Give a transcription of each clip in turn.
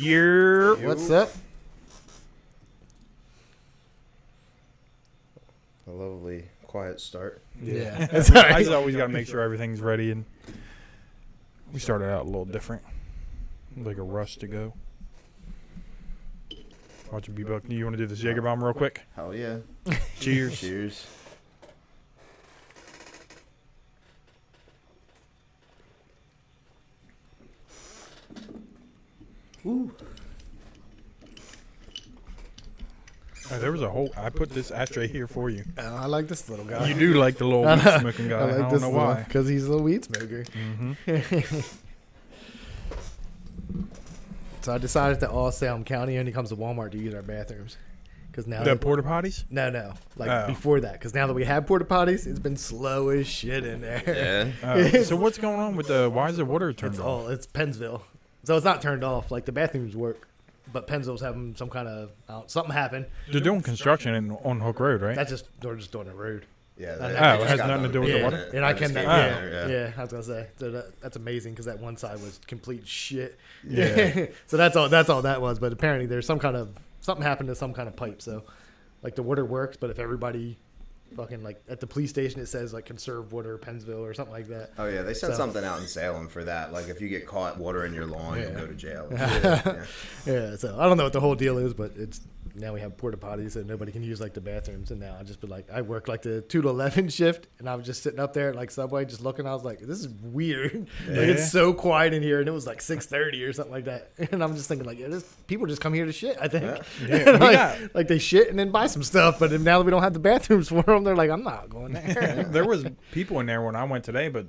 Yeah. What's up? A lovely, quiet start. Yeah. That's all right. I just always got to make sure everything's ready, and we started out a little different, like a rush to go. Watch it be buck. You want to do this Jaeger bomb real quick? Hell yeah. Cheers. Cheers. Ooh. There was a whole. I put this ashtray here for you. I like this little guy. You do like the little weed smoking guy. I don't know why. Because he's a little weed smoker. Mm-hmm. So I decided that all Salem County only comes to Walmart to use our bathrooms. Because now The porta potties? no, like Oh. before that. Because now that we have porta potties, it's been slow as shit in there. Yeah. So what's going on with the? Why is the water turned off? It's Pennsville, so it's not turned off. Like the bathrooms work, but Pennsville's having some kind of something happened. They're doing construction on Hook Road, right? That's just they're just doing the road. Yeah. Oh, they it just has got nothing to done do with the doing water? it. And I They just can, came yeah, in there, yeah, I was gonna say so that's amazing because that one side was complete shit. Yeah. So that's all that was. But apparently there's something happened to some kind of pipe. So like the water works, but if everybody fucking like at the police station it says like conserve water Pennsville or something like that. Oh yeah, they sent So- something out in Salem for that. Like if you get caught watering your lawn, you'll Yeah. go to jail. Yeah, so I don't know what the whole deal is, but it's now we have porta potties and nobody can use like the bathrooms. And now I just be like, I work like the 2 to 11 shift, and I was just sitting up there at like Subway, just looking. I was like, this is weird. Like Yeah. it's so quiet in here, and it was like 6:30 or something like that. And I'm just thinking like, yeah, people just come here to shit. I think, Yeah, we like, got- like they shit and then buy some stuff. But now that we don't have the bathrooms for them, they're like, I'm not going there. There was people in there when I went today, but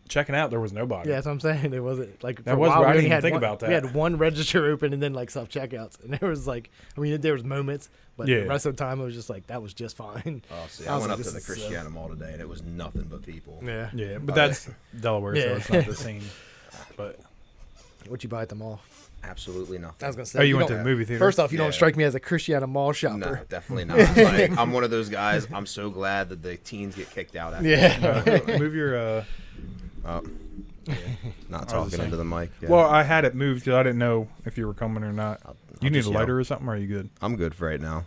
checking out there was nobody. Yeah, that's what I'm saying. It wasn't like for That a was while, weird. I we didn't only even think one, about that. We had one register open and then like self checkouts, and there was like, I mean, there was moments, but Yeah. the rest of the time it was just like that was just fine. Oh, see, I I was went like, up to this the is so- Christiana Mall today, and it was nothing but people. Yeah. Yeah, but Oh, that's Delaware, so Yeah. it's not the same. But What you buy at the mall? Absolutely nothing. I was gonna say. oh, you went to don't- the movie theater? First off, you Yeah. don't strike me as a Christiana Mall No, shopper. definitely not. Like, I'm one of those guys. I'm so glad that the teens get kicked out. After Yeah. move your. Oh. Not I was talking saying. into the mic. Yeah. Well, I had it moved because I didn't know if you were coming or not. I'll You need a just yell. lighter or something? Or are you good? I'm good for right now.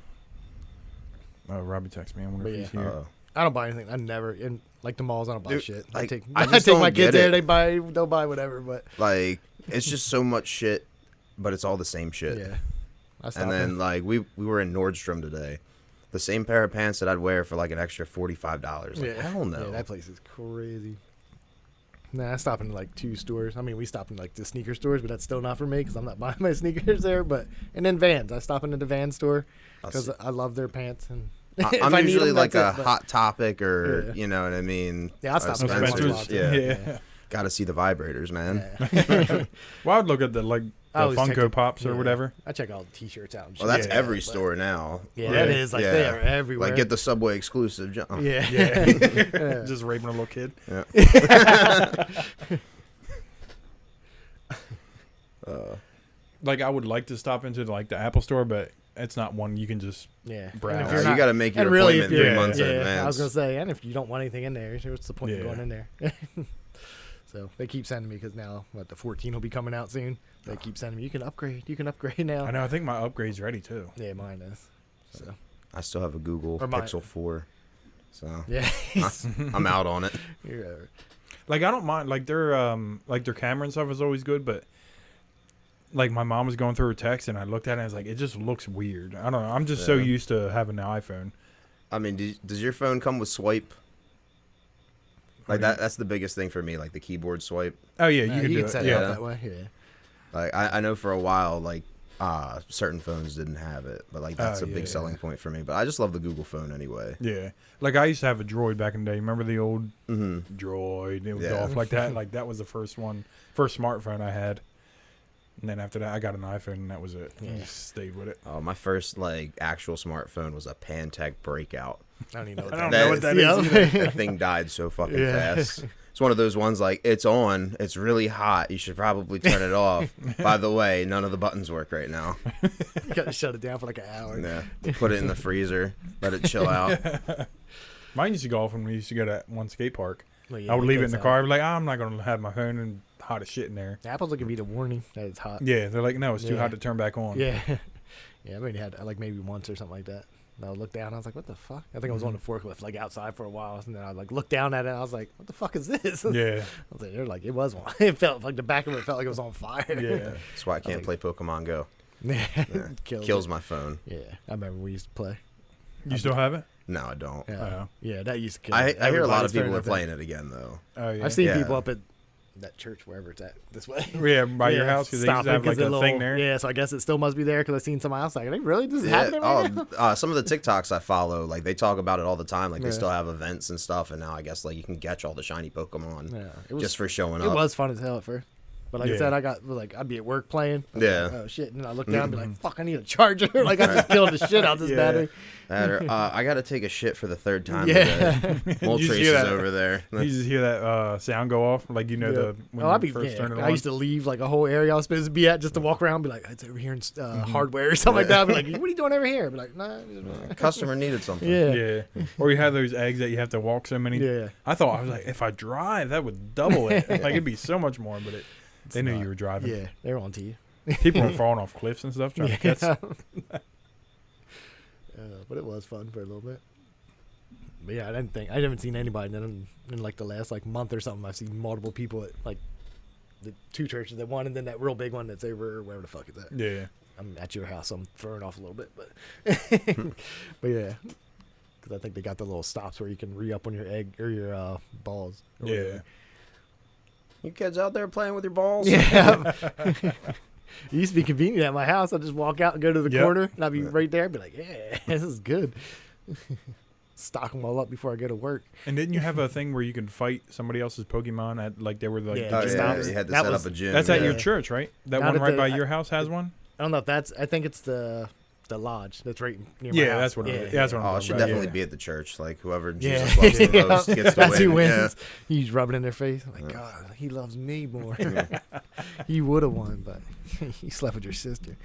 Oh, Robbie texted me. I wonder But if he's yeah. here. I don't buy anything. I never in like the malls. I don't buy Dude, shit. like, I I just take my don't kids get there. it. They'll buy whatever. But Like, it's just so much shit, but it's all the same shit. yeah, I stopped And then in. like we were in Nordstrom today. The same pair of pants that I'd wear for like an extra $45. Like, hell no. Yeah, that place is crazy. Nah, I stopped in like 2 stores. I mean, we stopped in like the sneaker stores, but that's still not for me because I'm not buying my sneakers there. But and then Vans, I stop into the Vans store because I love their pants. And if I'm I need usually them, like that's a it, but- Hot Topic or Yeah. you know what I mean. Yeah, I'll stop in Spencer's. Spencer's. Yeah. Yeah. Got to see the vibrators, man. Yeah. Well, I would look at the I always check Funko the- Pops or yeah. whatever. I check all the T-shirts out. And Well, that's shit. every But- store now. Yeah, Yeah. that is like they are everywhere. Like get the Subway exclusive. yeah, Yeah. Just raping a little kid. Yeah. Like, I would like to stop into like the Apple store, but it's not one you can just. yeah. Browse. And if Yeah, you're you not- got to make your and really, if appointment 3 you're- months in yeah, advance. I was gonna say, and if you don't want anything in there, what's the point of Yeah. going in there? So they keep sending me because now the 14 will be coming out soon. They keep sending me. You can upgrade now. I know. I think my upgrade's ready too. Yeah, mine is. So I still have a Google Or my- Pixel 4, so yeah, I'm out on it. You're, Like, I don't mind. Like their camera and stuff is always good, but like my mom was going through her text and I looked at it and I was like, it just looks weird. I don't know. I'm just so Yeah. used to having an iPhone. I mean, does your phone come with swipe? Like that's the biggest thing for me, like the keyboard swipe. Oh yeah, you can do set it. it Yeah. up that way. Yeah. Like I know for a while, like certain phones didn't have it, but like that's Oh, a big yeah. selling point for me. But I just love the Google phone anyway. Yeah. Like I used to have a Droid back in the day. Remember the old hmm Droid? It was Yeah. off like that. Like that was the first smartphone I had. And then after that, I got an iPhone, and that was it. I Yeah. just stayed with it. My first like actual smartphone was a Pantech Breakout. I don't even know what I that don't That- know what that Yeah. is. either. That thing died so fucking Yeah. fast. It's one of those ones like it's on, it's really hot. You should probably turn it off. By the way, none of the buttons work right now. You gotta shut it down for like an hour. Yeah, put it in the freezer, let it chill out. Mine used to go off when we used to go to that one skate park. Well, yeah, I would it leave it in goes the out. car. I'd be like, I'm not going to have my phone and hot as shit in there. Apple's will give you the warning that it's hot. Yeah, they're like, no, it's too Yeah. hot to turn back on. Yeah. Yeah, I mean, had like maybe once or something like that. And I would look down. I was like, "What the fuck?" I think I was on the forklift, like outside for a while, and then I like looked down at it. And I was like, "What the fuck is this?" Yeah. I was like, "They're like, it was one." It felt like the back of it felt like it was on fire. Yeah. That's why I can't play Pokemon Go. Yeah. Yeah. Kills Kills it. my phone. Yeah, I remember we used to play. You still have it? No, I don't. Yeah, Oh. yeah, that used to kill. I me. hear a lot of Everybody's people turning are up that. playing it again though. Oh, yeah. I've seen Yeah. people up at that church wherever it's at this way. Yeah, by your house, because they used to have like a thing there. Yeah, so I guess it still must be there because I seen somebody else like, "Are they really this is happening right now?" Some of the TikToks I follow, like they talk about it all the time. Like they Yeah. still have events and stuff, and now I guess like you can catch all the shiny Pokemon Yeah, it was just for showing it up. was fun as hell at first. But like I Yeah. said, I'd be at work playing. I'd be Yeah. like, oh shit! And then I look down and be like, "Fuck! I need a charger." Like I just killed the shit out this Yeah. battery. I got to take a shit for the third time Yeah. today. You Moltres see is that? over there. You just hear that sound go off, like Yeah. the when I'd you be. first Yeah, turn it I on. used to leave like a whole area I was supposed to be at just to walk around, and be like, "It's over here in hardware or something like that." I'd be like, "What are you doing over here?" I'd be like, "Nah." Customer needed something. Yeah. Yeah. Or you have those eggs that you have to walk so many. Yeah. I thought, I was like, if I drive, that would double it. Like it'd be so much more, but they knew not. you were driving. Yeah, they're on to you. People were falling off cliffs and stuff trying to catch. But it was fun for a little bit. But yeah, I haven't seen anybody in like the last like month or something. I've seen multiple people at like the two churches, that one and then that real big one that's over wherever the fuck is that. Yeah. I'm at your house, so I'm throwing off a little bit, but but yeah, because I think they got the little stops where you can re-up on your egg or your balls. Or Yeah. whatever. You kids out there playing with your balls? Yeah. It used to be convenient at my house. I'd just walk out and go to the Yep. corner, and I'd be right there. I'd be like, "Yeah, this is good." Stock them all up before I go to work. And didn't you have a thing where you could fight somebody else's Pokemon at like they were like Yeah, the Oh, just gym? yeah, stops. you had to That set was- up a gym. That's at your yeah. church, right? That Not one at right the- by your house has one. I don't know if that's. I think it's the lodge that's right near my Yeah, house. that's what. Yeah, that's what I'm Oh, it talking should about. definitely Yeah. be at the church. Like whoever Yeah. Jesus loves the most gets to That's win. who wins. Yeah. He's rubbing in their face. I'm like, God, he loves me more. He would have won, but he slept with your sister.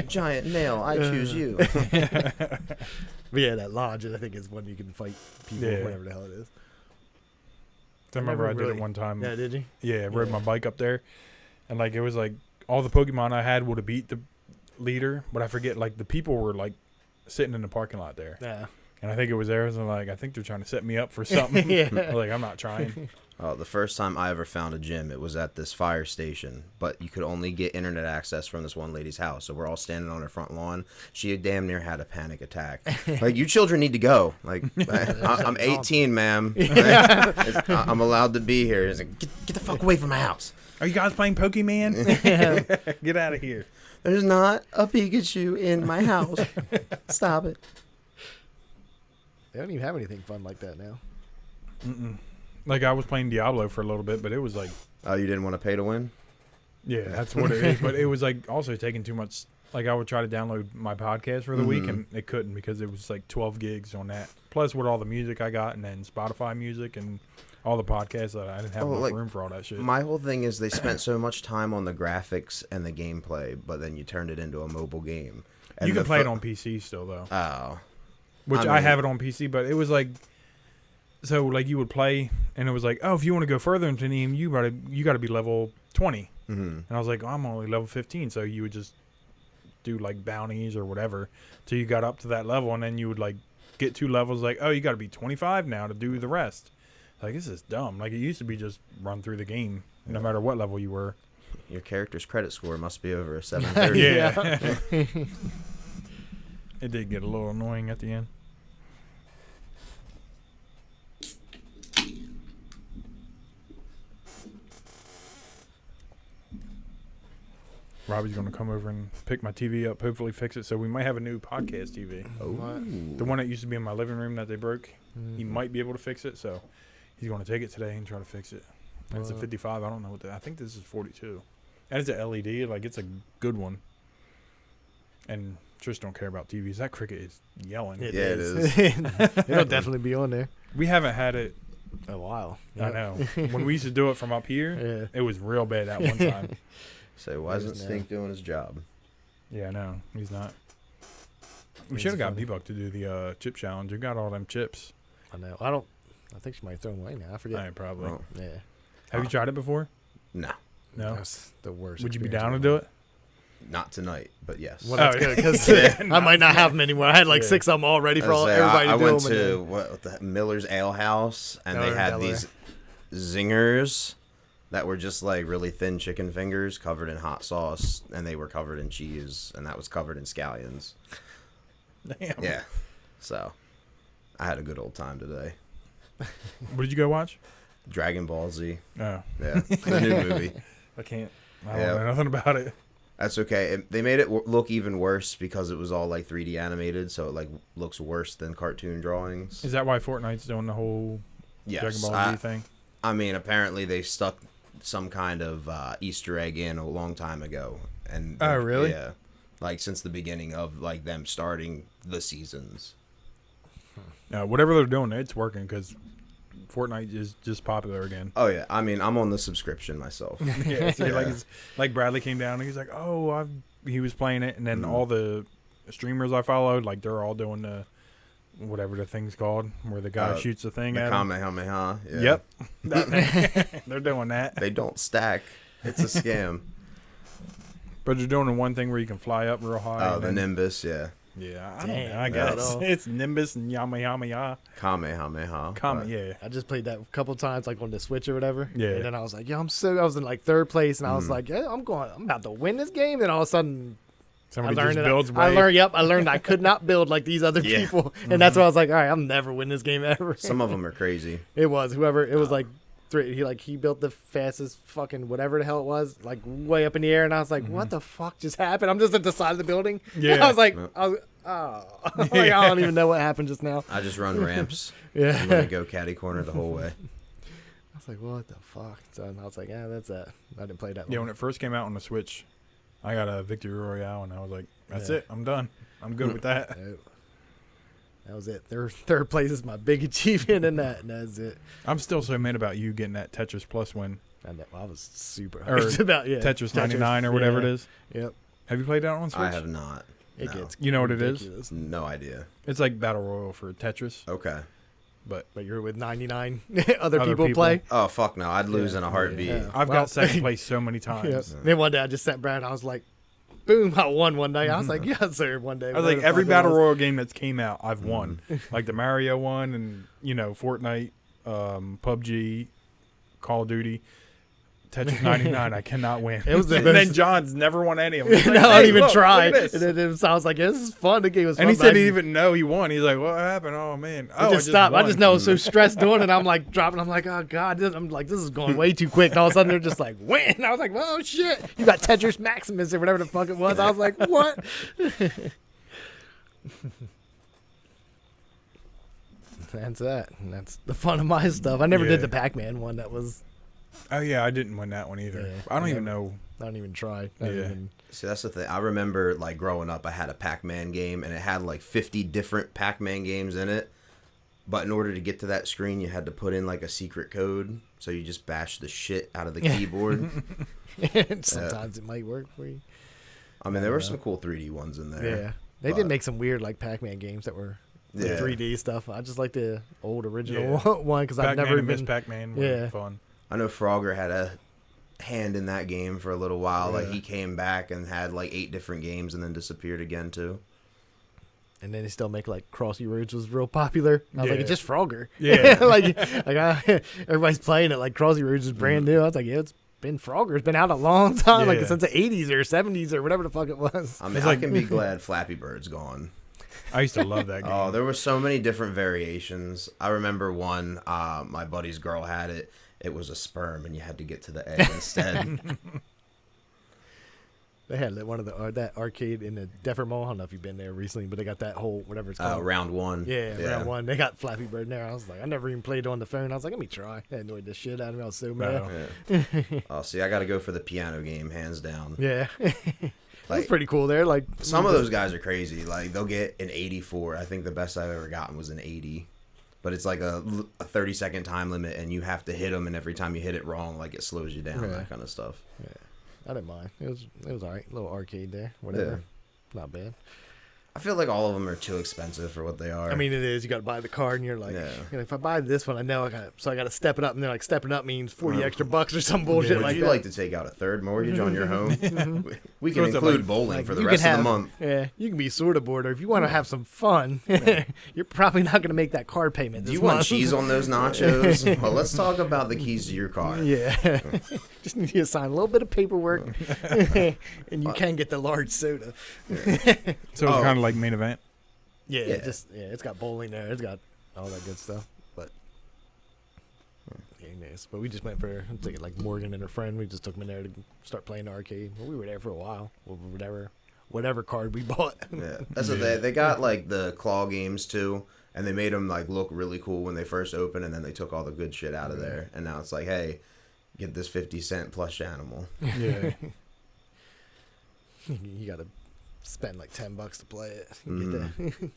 Giant nail, I choose you. But yeah, that lodge, I think, is when you can fight people, Yeah. whatever the hell it is. I remember I never did really- it one time. Yeah, did you? Yeah, rode Yeah. my bike up there, and like it was like all the Pokemon I had would have beat the leader, but I forget like the people were like sitting in the parking lot there, Yeah. and I think it was theirs. And like I think they're trying to set me up for something. Yeah. I was like I'm not trying. The first time I ever found a gym, it was at this fire station, but you could only get internet access from this one lady's house. So we're all standing on her front lawn. She damn near had a panic attack. Like, you children need to go. Like, I'm 18, ma'am. I'm allowed to be here. He's like, get the fuck away from my house. Are you guys playing Pokemon? Get out of here. There's not a Pikachu in my house. Stop it. They don't even have anything fun like that now. Like I was playing Diablo for a little bit, but it was like, Oh, you didn't want to pay to win? yeah, that's what it is. But it was like also taking too much. Like I would try to download my podcast for the week, and it couldn't because it was like 12 gigs on that. Plus with all the music I got, and then Spotify music and all the podcasts that I didn't have enough room for all that shit. My whole thing is they spent so much time on the graphics and the gameplay, but then you turned it into a mobile game. And You can the play it on PC still though, Oh. which I I mean- have it on PC. But it was like, so like you would play, and it was like, oh, if you want to go further into the game, you got to be level 20. Mm-hmm. And I was like, oh, I'm only level 15, so you would just do like bounties or whatever till you got up to that level, and then you would like get 2 levels. Like, oh, you got to be 25 now to do the rest. Like, this is dumb. Like, it used to be just run through the game, no matter what level you were. Your character's credit score must be over a 730. Yeah. It did get a little annoying at the end. Robbie's going to come over and pick my TV up, hopefully fix it. So we might have a new podcast TV. Oh. The one that used to be in my living room that they broke, he might be able to fix it. So he's going to take it today and try to fix it. And it's a 55. I don't know what I think this is 42. And it's a LED. Like, it's a good one. And just don't care about TVs. That cricket is yelling. Yeah, it is. It'll definitely be on there. We haven't had it. A while. I know. When we used to do it from up here, Yeah. it was real bad that one time. Say, why isn't There's Stink doing his job? Yeah, no, he's not. We He's should have got funny. Bebop to do the chip challenge. We got all them chips. I know. I think she might throw them away now. I forget. I probably. Oh. Yeah. Have you tried it before? No, No. That's the worst. Would you be experience down to of do it? not tonight, but yes. Well, that's Oh, good because yeah. I might not have them anymore. I had like Yeah. 6 of them all ready for I all, say, everybody I to do went them. to And what the Miller's Ale House, and Oh, they in had Delaware. these zingers that were just like really thin chicken fingers covered in hot sauce, and they were covered in cheese, and that was covered in scallions. Damn. Yeah, so I had a good old time today. What did you go watch? Dragon Ball Z, Oh, yeah, the new movie. I can't. I don't Yeah. know nothing about it. That's okay. They made it look even worse because it was all like 3D animated, so it like looks worse than cartoon drawings. Is that why Fortnite's doing the whole Dragon Yes, Ball Z thing? I mean, apparently they stuck some kind of Easter egg in a long time ago, and Oh, really? Yeah, like since the beginning of like them starting the seasons. Whatever they're doing, it's working because Fortnite is just popular again. Oh yeah, I mean, I'm on the subscription myself. Yeah, so Yeah. like Bradley came down and he's like, "Oh, he was playing it," and then Mhm. all the streamers I followed, like they're all doing the whatever the thing's called, where the guy shoots the thing The at him. Kamehameha. Yeah. Yep, that thing. They're doing that, They don't stack. It's a scam. but they're doing the one thing where you can fly up real high. Oh, and the then- Nimbus. Yeah. Yeah, I don't Damn, know. I yeah, guess no. it's Nimbus and Yama. Kamehameha. Come, but- yeah. I just played that a couple times, like on the Switch or whatever. Yeah. And then I was like, I was in like 3rd place, and I was Mhm. like, yeah, I'm about to win this game. And all of a sudden, Somebody I learned just that builds I way. learned I could not build like these other Yeah. people, and that's why I was like, all right, I'm never win this game ever. Some of them are crazy. It was like 3. He built the fastest fucking whatever the hell it was, like way up in the air, and I was like, what the fuck just happened? I'm just at the side of the building. Yeah. I was like, Yeah. oh, like, I don't even know what happened just now. I just run ramps. Yeah. I'm gonna go catty corner the whole way. I was like, what the fuck? So I was like, yeah, that's that. I didn't play that Yeah, long. when it first came out on the Switch, I got a Victory Royale, and I was like, "That's Yeah. it. I'm done. I'm good with that." No. That was it. Third place is my big achievement in that, and that's it. I'm still so mad about you getting that Tetris Plus win, I was super Or hyped about Tetris 99 or whatever it is. Yep. Have you played that on Switch? I have not. It No. gets You know what it is? ridiculous. No idea. It's like Battle Royale for Tetris, Okay. but But you're with 99 other Other people people. play. Oh fuck no! I'd lose Yeah. in a heartbeat. Yeah. I've Well- got second place so many times. Yep. Then one day I just sat Brad. I was like, boom! I won one day. I was like, yes, sir. One day. I was like, whatever the every fuck it Battle was. Royale game that's came out, I've won. Like the Mario one, and Fortnite, PUBG, Call of Duty, Tetris 99. I cannot win. It was the and best- then John's never won any of them. He's No, like, I "Hey, don't even look, try. look at And this." then it sounds like this is fun. The game was fun. And he but said I he didn't even know he won. He's like, "What happened? Oh man, I oh just stopped. I won." just know I was so stressed doing it. I'm like dropping. I'm like, oh god, I'm like, this is going way too quick. And all of a sudden they're just like, win. I was like, oh shit, you got Tetris Maximus or whatever the fuck it was. I was like, what? That's that. And that's the fun of my stuff. I never Yeah. did the Pac-Man one. That was Oh yeah, I didn't win that one either. Yeah, I don't I even never- know. I don't even try. I don't Yeah. even- See, that's the thing. I remember like growing up, I had a Pac-Man game, and it had like 50 different Pac-Man games in it. But in order to get to that screen, you had to put in like a secret code. So you just bash the shit out of the keyboard. Sometimes it might work for you. I mean, there were some cool 3D ones in there. Yeah. They But- did make some weird like Pac-Man games that were like, Yeah. 3D stuff. I just like the old original Yeah. one because I've Pac-Man never and Miss been. Pac-Man were Yeah. fun. I know Frogger had a hand in that game for a little while. Like Yeah. he came back and had like 8 different games and then disappeared again too. And then they still make like Crossy Roads was real popular. I was like, Yeah. it's just Frogger. Yeah. Everybody's playing it like Crossy Roads is brand new. I was like, yeah, it's been Frogger. It's been out a long time, like Yeah. since the 80s or 70s or whatever the fuck it was. I mean, It's I like- can be glad Flappy Bird's gone. I used to love that game. Oh, there were so many different variations. I remember one, my buddy's girl had it. It was a sperm, and you had to get to the egg instead. They had one of that arcade in the Duffer Mall. I don't know if you've been there recently, but they got that whole whatever it's called. Round 1. Yeah, round 1. They got Flappy Bird in there. I was like, I never even played on the phone. I was like, let me try. That annoyed the shit out of me. I was so mad. No. Yeah. Oh, see, I got to go for the piano game, hands down. Yeah. That's Like, pretty cool there. Like some of those guys are crazy. Like, they'll get an 84. I think the best I've ever gotten was an 80. But it's like a 30-second time limit, and you have to hit them, and every time you hit it wrong, like, it slows you down, Yeah. that kind of stuff. I didn't mind. It was all right. Little arcade there. Whatever. Not bad. I feel like all of them are too expensive for what they are. I mean, it is. You got to buy the card, and you're like, if I buy this one, I know I got to step it up, and they're like, stepping up means 40 extra bucks or some bullshit Would like you that. like to take out a third mortgage on your home? We can include bowling for the rest of the month. Yeah, you can be sort of bored, or if you want to have some fun, you're probably not going to make that card payment. Do you want cheese on those nachos? Well, let's talk about the keys to your car. Yeah, just need you to sign a little bit of paperwork, and you can get the large soda. So it's kind of like main event. Yeah, it's got bowling there. It's got all that good stuff. But nice. But we just went for I'm thinking like Morgan and her friend. We just took them in there to start playing the arcade. Well, we were there for a while. Whatever card we bought. Yeah, that's what they got like the claw games too, and they made them like look really cool when they first opened, and then they took all the good shit out of there, and now it's like, hey, get this 50-cent plush animal. Yeah. You got to spend like $10 to play it. Get that.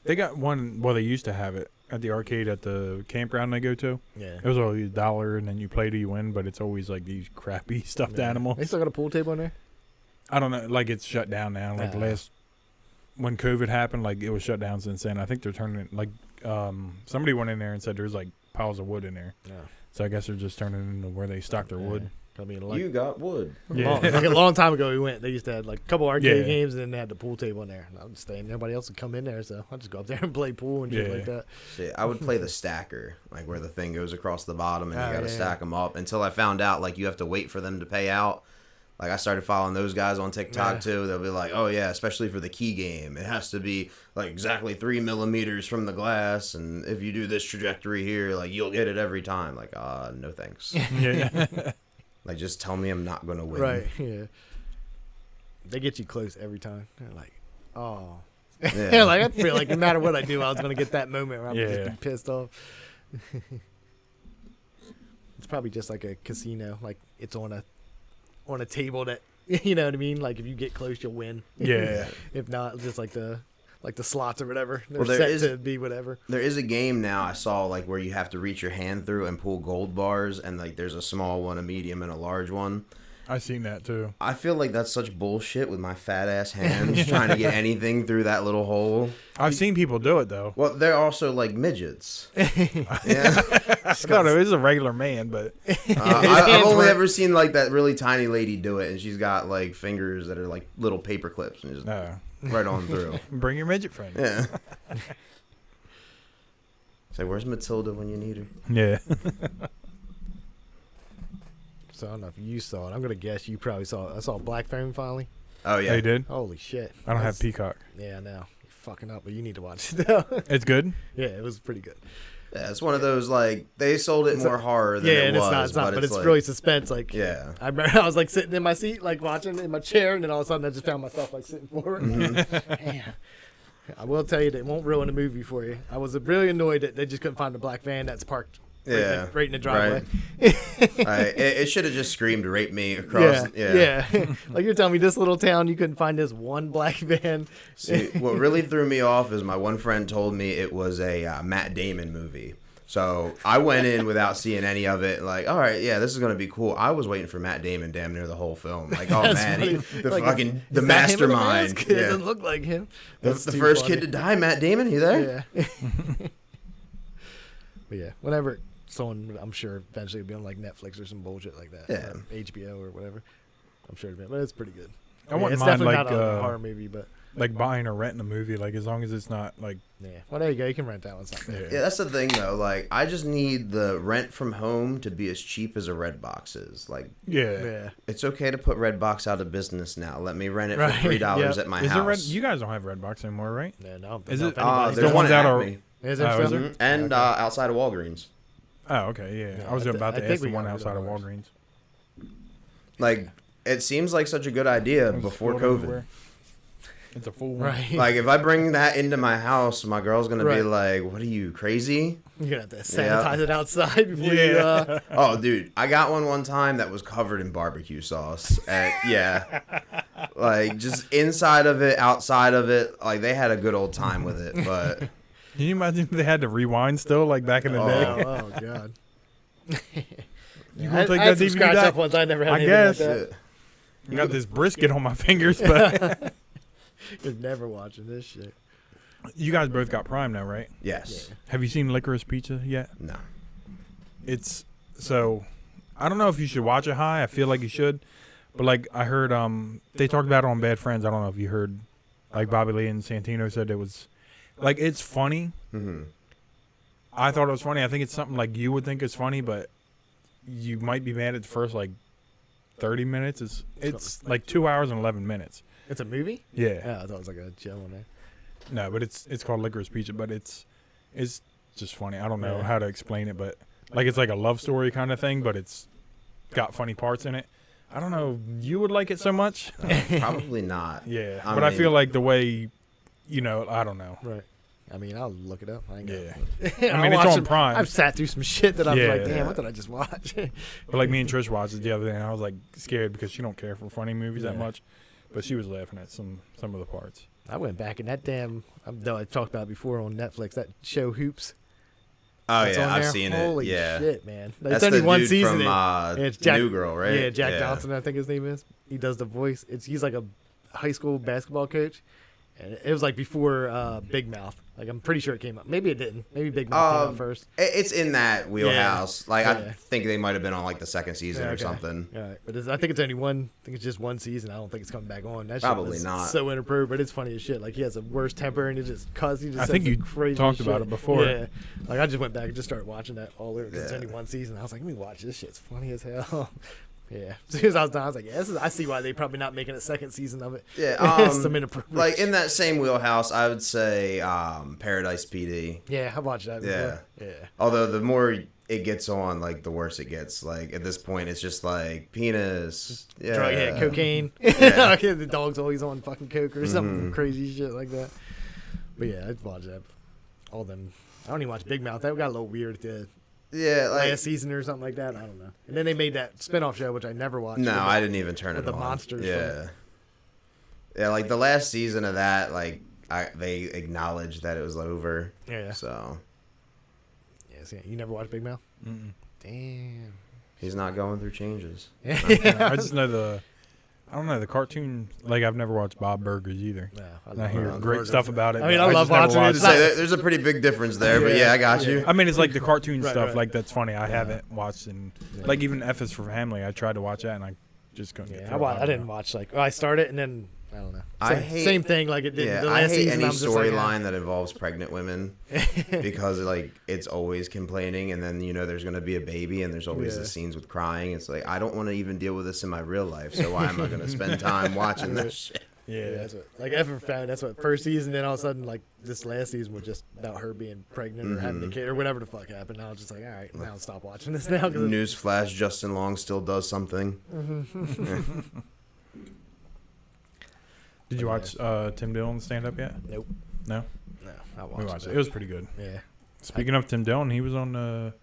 They got one. Well, they used to have it at the arcade at the campground they go to. Yeah. It was always $1, and then you play till you win, but it's always like these crappy stuffed animals. They still got a pool table in there? I don't know. Like it's shut down now. Like when COVID happened, like it was shut down since then. I think they're turning it like somebody went in there and said there's like piles of wood in there. Yeah. So I guess they're just turning it into where they stock their wood. You got wood. Yeah. Like a long time ago we went. They used to have like a couple arcade games, and then they had the pool table in there. And I would stay, and nobody else would come in there, so I'll just go up there and play pool and shit like that. See, I would play the stacker, like where the thing goes across the bottom, and you got to stack them up. Until I found out like you have to wait for them to pay out. Like I started following those guys on TikTok too. They'll be like, "Oh yeah, especially for the key game, it has to be like exactly 3 millimeters from the glass, and if you do this trajectory here, like you'll get it every time." Like, no thanks. Yeah. Like, just tell me I'm not gonna win. Right? Yeah. They get you close every time. They're like, "Oh." Yeah. Like I feel like no matter what I do, I was gonna get that moment where I'm just be pissed off. It's probably just like a casino. Like it's on a table that you know what I mean. Like if you get close, you'll win. Yeah. If not, just like the slots or whatever. They're Well, set to be whatever. There is a game now I saw like where you have to reach your hand through and pull gold bars, and like there's a small one, a medium, and a large one. I've seen that too. I feel like that's such bullshit with my fat ass hands trying to get anything through that little hole. I've seen people do it though. Well, they're also like midgets. Yeah. I thought it was a regular man, but I've only ever seen like that really tiny lady do it, and she's got like fingers that are like little paper clips and just right on through. Bring your midget friend. Yeah. Say, where's Matilda when you need her? Yeah. So I don't know if you saw it. I'm gonna guess you probably saw it. I saw Black Phone finally. Oh yeah, They did. Holy shit! I don't have Peacock. Yeah, I know. You're fucking up, but you need to watch it though. It's good. Yeah, it was pretty good. Yeah, it's one of those like they sold it more horror than it and was, it's not, but it's like, really suspense. Like, yeah. I remember I was like sitting in my seat, like watching in my chair, and then all of a sudden I just found myself like sitting forward. Man. I will tell you that it won't ruin the movie for you. I was really annoyed that they just couldn't find the black van that's parked right in the driveway. Right. It should have just screamed "rape me" across. Yeah. Like you're telling me this little town you couldn't find this one black van. See, what really threw me off is my one friend told me it was a Matt Damon movie. So I went in without seeing any of it. Like, all right, yeah, this is gonna be cool. I was waiting for Matt Damon damn near the whole film. Like, oh man, the mastermind. It doesn't look like him. The first kid to die, Matt Damon. You there? Yeah. But yeah, whenever someone, I'm sure eventually will be on like Netflix or some bullshit like that. Yeah. Or HBO or whatever. I'm sure it'll be, but it's pretty good. I wouldn't it's mind definitely like not a horror movie, but like buying or renting a movie, like as long as it's not like well, there you go. You can rent that one. Yeah, that's the thing though. Like, I just need the rent from home to be as cheap as a Redbox is. Like, it's okay to put Redbox out of business now. Let me rent it for $3 at my house. You guys don't have Redbox anymore, right? No. Is it? There's one at Acme. Is there? And outside of Walgreens. Oh, okay, yeah. I was about to ask the one outside of Walgreens. Like, it seems like such a good idea before COVID. Everywhere. It's a full one. Right. Like, if I bring that into my house, my girl's going to be like, what are you, crazy? You're going to have to sanitize it outside before you... Oh, dude, I got one time that was covered in barbecue sauce. Like, just inside of it, outside of it. Like, they had a good old time with it, but... Can you imagine if they had to rewind still, like back in the day? Oh God. You gonna take I that had some DVD scratch back? up ones. I never had I anything guess. like that. You got this brisket on my fingers, but You're never watching this shit. You guys both got Prime now, right? Yes. Yeah. Have you seen Licorice Pizza yet? No. It's so. I don't know if you should watch it high. I feel like you should, but like I heard, they talked about it on Bad Friends. I don't know if you heard, like Bobby Lee and Santino said it was, like it's funny. Mm-hmm. I thought it was funny. I think it's something like you would think is funny, but you might be mad at the first like 30 minutes. It's like 2 hours and 11 minutes. It's a movie? Yeah. Yeah, I thought it was like a show on there. No, but it's called Licorice Pizza, but it's just funny. I don't know Yeah. how to explain it, but like it's like a love story kind of thing, but it's got funny parts in it. I don't know. You would like it so much. Probably not. Yeah, I but I mean- feel like the way, I don't know. Right. I mean, I'll look it up. I ain't got Yeah, it. I mean it's on Prime. I've sat through some shit that I was Yeah. like, damn, what did I just watch? But like me and Trish watched it the other day, and I was like scared because she don't care for funny movies that Yeah. much, but she was laughing at some of the parts. I went back and that damn, I talked about it before on Netflix, that show Hoops. Oh That's yeah, on I've there. seen Holy it. Yeah. shit, man. That's It's only the one dude season. from It's Jack, New Girl, right? Yeah, Jack Johnson, I think his name is. He does the voice. He's like a high school basketball coach. And it was like before Big Mouth. Like I'm pretty sure it came up. Maybe it didn't. Maybe Big Mouth came out first. It's in that wheelhouse. Like I Yeah. think they might have been on like the second season or Okay. something. All right, but I think it's only one. I think it's just one season. I don't think it's coming back on. That shit Probably was not. So inappropriate, but it's funny as shit. Like he has the worst temper and he just cuz he just. I says think the you craziest talked about shit. it before. Yeah, like I just went back and just started watching that all over. 'Cause it's Yeah. only one season. I was like, let me watch this shit. It's funny as hell. Yeah. As soon as I was done, I was like, yeah, I see why they probably not making a second season of it. Yeah. Some inappropriate. Like in that same wheelhouse, I would say Paradise PD. Yeah, I watched that. Yeah. Before. Yeah. Although the more it gets on, like the worse it gets. Like at this point, it's just like penis. Yeah. Drug, cocaine. Yeah. Okay, the dog's always on fucking coke or something Mhm. crazy shit like that. But yeah, I'd watch that. All them. I don't even watch Big Mouth. That got a little weird at the Yeah. Like last season or something like that. I don't know. And then they made that spinoff show, which I never watched. no, with I didn't even turn with it the on. monsters Yeah. Yeah, like the last season of that, like they acknowledged that it was over. Yeah. So Yeah. See, you never watched Big Mouth? Mm-mm. Damn. he's not going through changes. I just know I don't know the cartoon. Like I've never watched Bob Burgers either. No, And I hear Burgers. great stuff about it. I mean, but I love just never watching it. watched It's not- There's a pretty big difference there, but yeah, I got you. I mean, it's like the cartoon Right, stuff, right. like that's funny. I haven't watched, and Yeah. like even F is for Family. I tried to watch that, and I just couldn't. get Yeah, through it. I didn't watch I started and then I don't know. I Same, hate- same thing like it did Yeah, the I last hate season. any I'm just like, storyline that involves pregnant women because like it's always complaining, and then there's gonna be a baby, and there's always Yeah. the scenes with crying. It's like I don't want to even deal with this in my real life, so why am I gonna spend time watching this shit? Yeah, that's what like ever found. That's what first season. Then all of a sudden, like this last season was just about her being pregnant or having a kid or whatever the fuck happened. And I was just like, all right, now I'll stop watching this now. 'Cause Newsflash: Justin Long still does something. Did you watch Tim Dillon stand up yet? Nope. No, No, I we watched watched it. It was pretty good. Yeah. Speaking of Tim Dillon, he was on Your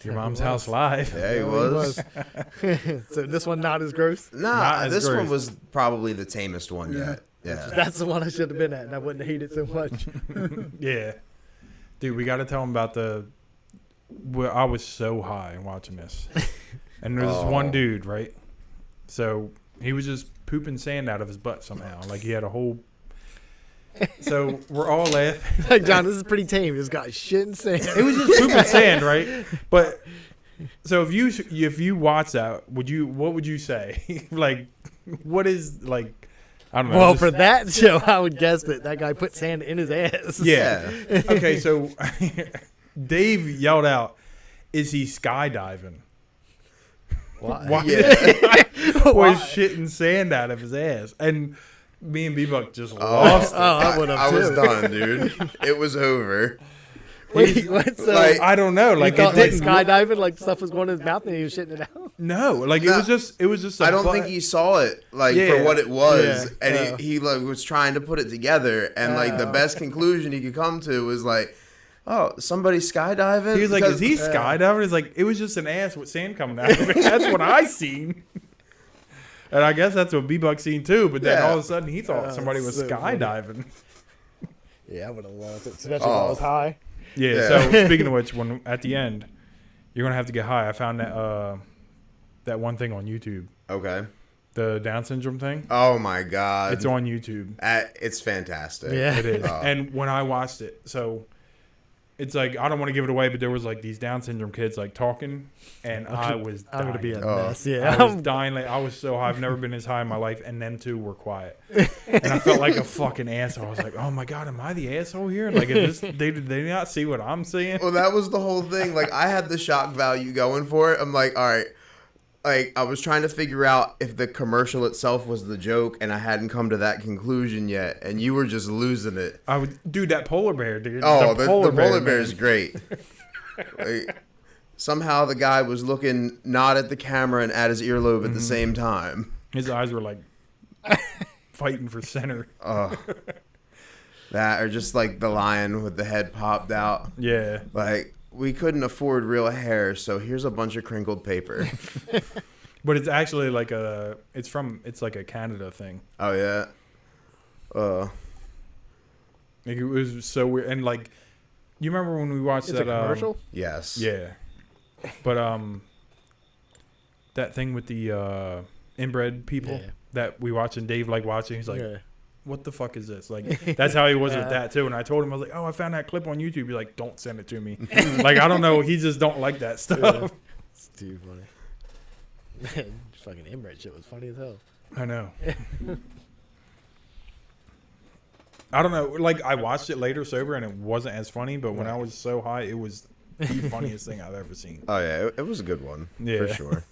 He Mom's was. House Live. Yeah, he Oh, was. So this one not as gross. Not Nah, as this one gross. was probably the tamest one yet. Yeah. That's the one I should have been at, and I wouldn't hate it so much. Yeah, dude, we got to tell him about I was so high watching this, and there's this one dude, right? So he was just pooping sand out of his butt somehow. Like he had a whole. So we're all laughing. Like John, this is pretty tame. This guy's shit and sand. It was just pooping sand, right? But so if you watch that, what would you say? Like, what is like? I don't know. Well, just- for that show, I would guess that guy put sand in his ass. yeah. Okay, so Dave yelled out, "Is he skydiving?" Why? Why Yeah. was shitting sand out of his ass? And me and B-Buck just lost it. Oh, I would have I was too. done, dude. It was over. Wait, what? So Like, I don't know. you Like thought it like didn't. skydiving, like stuff was going in his mouth and he was shitting it out? No, like No. it was just. I don't think he saw it like Yeah. for what it was, Yeah. and he like was trying to put it together, and like the best conclusion he could come to was like, "Oh, somebody skydiving." He was like, Because- "Is he skydiving?" It's like it was just an ass with sand coming out of it. That's what I seen. And I guess that's what B-Buck seen too. But then Yeah. all of a sudden he thought somebody was so funny. skydiving. Yeah, I would have loved it, especially while I was high. Yeah. Yeah. So speaking of which, when at the end, you're gonna have to get high. I found that one thing on YouTube. Okay. The Down syndrome thing. Oh my god. It's on YouTube. It's fantastic. Yeah. It is. Oh. And when I watched it, so it's like, I don't want to give it away, but there was like these Down syndrome kids like talking, and I was dying. I'm gonna be a Oh. mess. Yeah. I was dying. Like, I was so high. I've never been as high in my life, and them two were quiet. And I felt like a fucking asshole. I was like, oh my god, am I the asshole here? Like, is this, they not see what I'm seeing? Well, that was the whole thing. Like, I had the shock value going for it. I'm like, all right. Like, I was trying to figure out if the commercial itself was the joke, and I hadn't come to that conclusion yet. And you were just losing it. Dude, that polar bear, dude. Oh, the polar bear man. is great. Like, somehow the guy was looking not at the camera and at his earlobe at the same time. His eyes were like fighting for center. That, or just like the lion with the head popped out. Yeah. Like, we couldn't afford real hair, so here's a bunch of crinkled paper. But it's actually like it's like a Canada thing. Oh, yeah. Like, it was so weird. And like, you remember when we watched It's that a commercial. Yes. Yeah. But that thing with the inbred people Yeah. that we watched, and Dave like watching, he's like, Yeah. what the fuck is this? Like, that's how he was with that too. And I told him, I was like, oh, I found that clip on YouTube. He's like, don't send it to me. Like, I don't know. He just don't like that stuff. Yeah. It's too funny. Fucking inbred shit was funny as hell. I know. I don't know. Like, I watched it later sober, and it wasn't as funny. But when I was so high, it was the funniest thing I've ever seen. Oh, yeah. It was a good one. Yeah. For sure.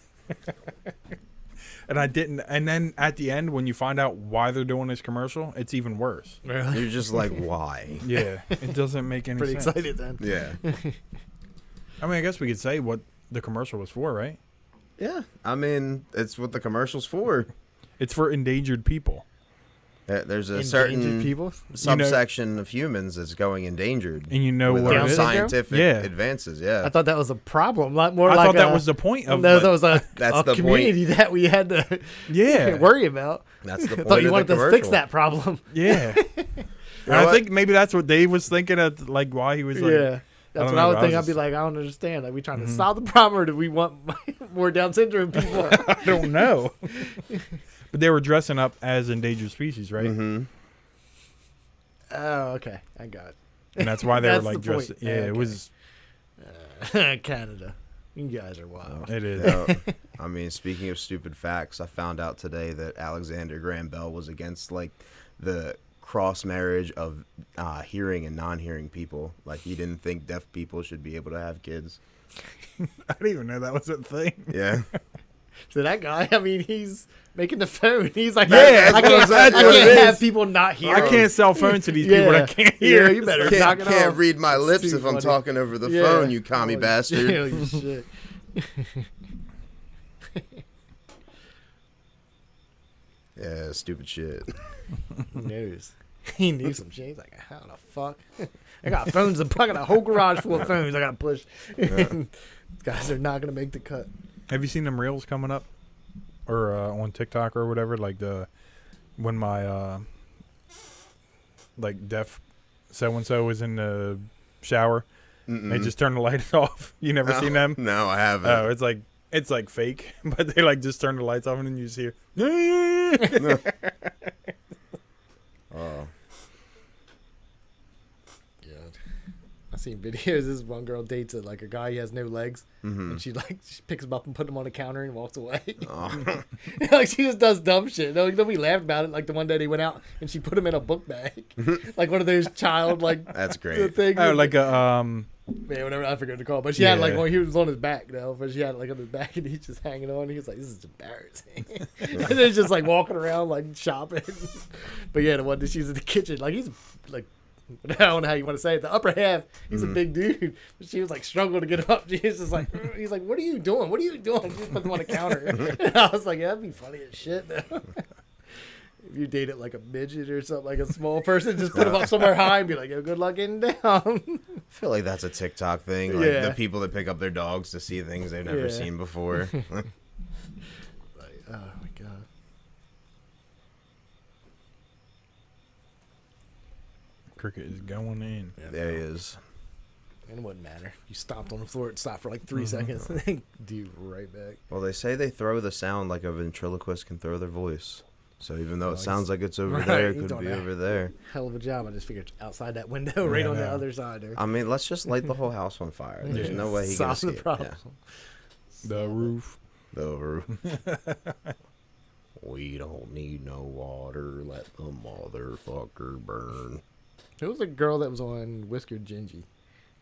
And I didn't. And then at the end, when you find out why they're doing this commercial, it's even worse. Really? You're just like, why? Yeah, it doesn't make any Pretty sense. excited then. Yeah. I mean, I guess we could say what the commercial was for, right? Yeah. I mean, it's what the commercial's for. It's for endangered people. There's a Endangered certain people. subsection of humans that's going endangered. And you know with what our it is? scientific Yeah. advances. Yeah. I thought that was a problem. Not more I like thought that was the point of no, like, that was a That's the community that we had to yeah. worry about. That's the I point thought you of wanted the to commercial. fix that problem. Yeah. And I think maybe that's what Dave was thinking of, like, why he was like, Yeah. That's don't what I know, would but I think. was I'd be just- like, I don't understand. Like, we trying to solve the problem, or do we want more Down syndrome people? I don't know. But they were dressing up as endangered species, right? Mm-hmm. Oh, okay. I got it. And that's why they were That's like the dressed. point. Yeah, Okay. it was. Canada. You guys are wild. It is. I mean, speaking of stupid facts, I found out today that Alexander Graham Bell was against like the cross marriage of hearing and non-hearing people. Like, he didn't think deaf people should be able to have kids. I didn't even know that was a thing. Yeah. So that guy, I mean, he's making the phone. He's like, Yeah, I that's what I'm saying. can't, I That's what it can't is. have people not hear. I can't sell phones to these people that can't hear. Yeah, you better knock it Can't off. read my lips too if I'm funny. talking over the Yeah. phone, you commie Holy bastard. Holy shit. Yeah, stupid shit. He knows. He knew some shit. He's like, how the fuck? I got phones. I got a whole garage full of phones I got to push. These guys are not going to make the cut. Have you seen them reels coming up, or on TikTok or whatever? Like when my like deaf so and so is in the shower, they just turn the lights off. You never seen them? No, I haven't. Oh, it's like fake, but they like just turn the lights off and then you just hear. Oh. God. I seen videos. This one girl dates a guy. He has no legs, and she picks him up and put him on the counter and walks away. Oh. Like, she just does dumb shit. No, we laughed about it. Like the one day they went out and she put him in a book bag, like one of those child That's great. things. Oh, like a Man, whatever, I forgot to call. But she had like Yeah. one. He was on his back though, but she had like on his back, and he's just hanging on. He was like, "This is embarrassing." And then just like walking around like shopping. But yeah, the one that she's in the kitchen, like he's like, I don't know how you want to say it. The upper half, he's a big dude. But she was like struggling to get him up. She was just like, he's like, "What are you doing? What are you doing?" She just put him on the counter. And I was like, yeah, "That'd be funny as shit." Though. If you dated like a midget or something, like a small person, just put him up somewhere high and be like, "Yo, good luck getting down." I feel like that's a TikTok thing. Like Yeah. the people that pick up their dogs to see things they've never Yeah. seen before. Like, oh my god. cricket is going in. There he is. And it wouldn't matter. You stomped on the floor, it stopped for like 3 seconds, and then do right back. Well, they say they throw the sound like a ventriloquist can throw their voice. So even though it sounds like it's over there, it could be over there. Hell of a job. I just figured outside that window, right on the other side there. I mean, let's just light the whole house on fire. There's no way he can escape. The problem. The roof. The roof. We don't need no water. Let the motherfucker burn. Who was the girl that was on Whisker Gingy?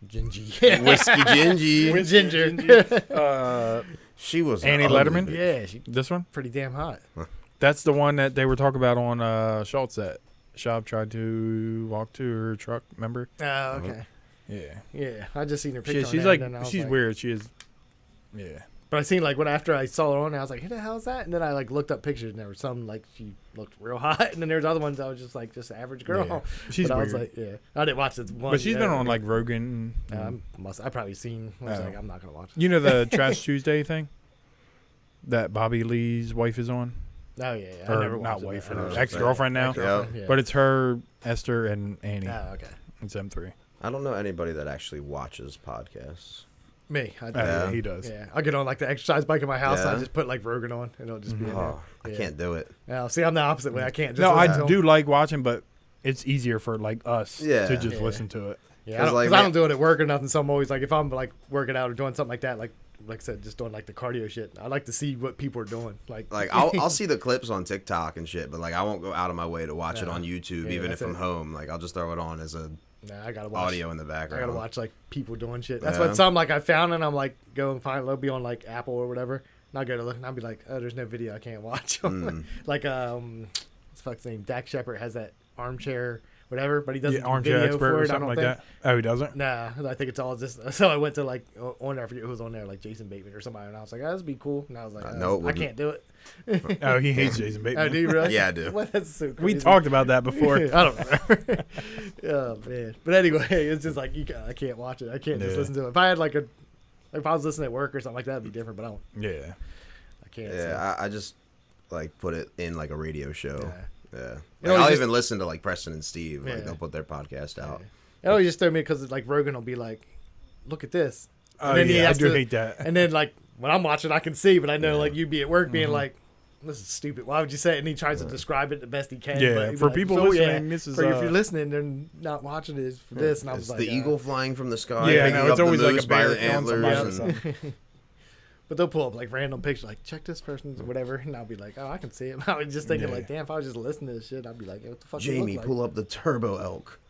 Gingy. Whiskey Gingy. Ginger. She was Annie Letterman? Yeah, she This one? pretty damn hot. That's the one that they were talking about on Schultz that Shab tried to walk to her truck, remember? Oh, okay. Yeah. Yeah, I just seen her picture. She's like, she's weird. She is, yeah. But I seen like when after I saw her on there, I was like, who the hell is that? And then I like looked up pictures and there was some like she looked real hot, and then there's other ones I was just like just average girl. Yeah. She's but weird. I was like, yeah, I didn't watch this one. But she's been on like Rogan. I probably seen. I was like, I'm not gonna watch it. You know the Trash Tuesday thing that Bobby Lee's wife is on? Oh yeah, I Or never not watched wife, it. her ex-girlfriend now. Ex-girlfriend, yeah. But it's her, Esther, and Annie. Oh, okay. It's them three. I don't know anybody that actually watches podcasts. Me, I do. Yeah, he does. Yeah, I get on like the exercise bike in my house. Yeah. I just put like Rogan on, and it'll just be in there. Oh, I can't do it. Yeah, see, I'm the opposite way. I can't. Just No, listen to I them. do like watching, but it's easier for like us to just Yeah. listen to it. Yeah, I don't do it at work or nothing. So I'm always like, if I'm like working out or doing something like that, like I said, just doing like the cardio shit. I like to see what people are doing. Like I'll see the clips on TikTok and shit, but like I won't go out of my way to watch it on YouTube, Yeah, even if that's I'm it. home. Like I'll just throw it on as a Nah, I gotta watch audio in the background. I gotta watch like people doing shit. That's Yeah. what some like I found, and I'm like go and find. They'll be on like Apple or whatever. And I go to look, and I'll be like, oh, there's no video. I can't watch. Like what's the fuck's name? Dak Shepard has that armchair whatever, but he doesn't do Armchair video Expert for or it. I something don't like think. that. Oh, he doesn't? Nah, I think it's all just. So I went to like on there. I forget who was on there, like Jason Bateman or somebody, and I was like, oh, this would be cool. And I was like, no, it I wouldn't. can't do it. Oh, he hates Jason Bateman. Oh, do you really? Yeah, I do. What? That's so crazy. We talked about that before. I don't remember. Oh man. But anyway, it's just like I can't watch it. I can't just Yeah. listen to it. If I had like if I was listening at work or something like that, it'd be different. But I don't. Yeah. I can't. Yeah, I just like put it in like a radio show. Yeah. know, Like, I'll just- even listen to like Preston and Steve. Like Yeah. they'll put their podcast out. It always just threw me because like Rogan will be like, "Look at this," Oh, then he yeah. I has do to- hate that. and then like when I'm watching, I can see, but I know Yeah. like you'd be at work being like, "This is stupid. Why would you say it?" And he tries to describe it the best he can. Yeah, but he'd be for like, people "So, listening, this is, if you're listening and not watching it, it's for this." And I was It's like, the eagle flying from the sky. Yeah, picking no, up it's the always like a moose by bear the killing somebody antlers. or And, something. But they'll pull up like random pictures, like check this person's whatever, and I'll be like, oh, I can see it. I was just thinking Yeah. like, damn, if I was just listening to this shit, I'd be like, what the fuck? does it Jamie, look like? pull up the turbo elk.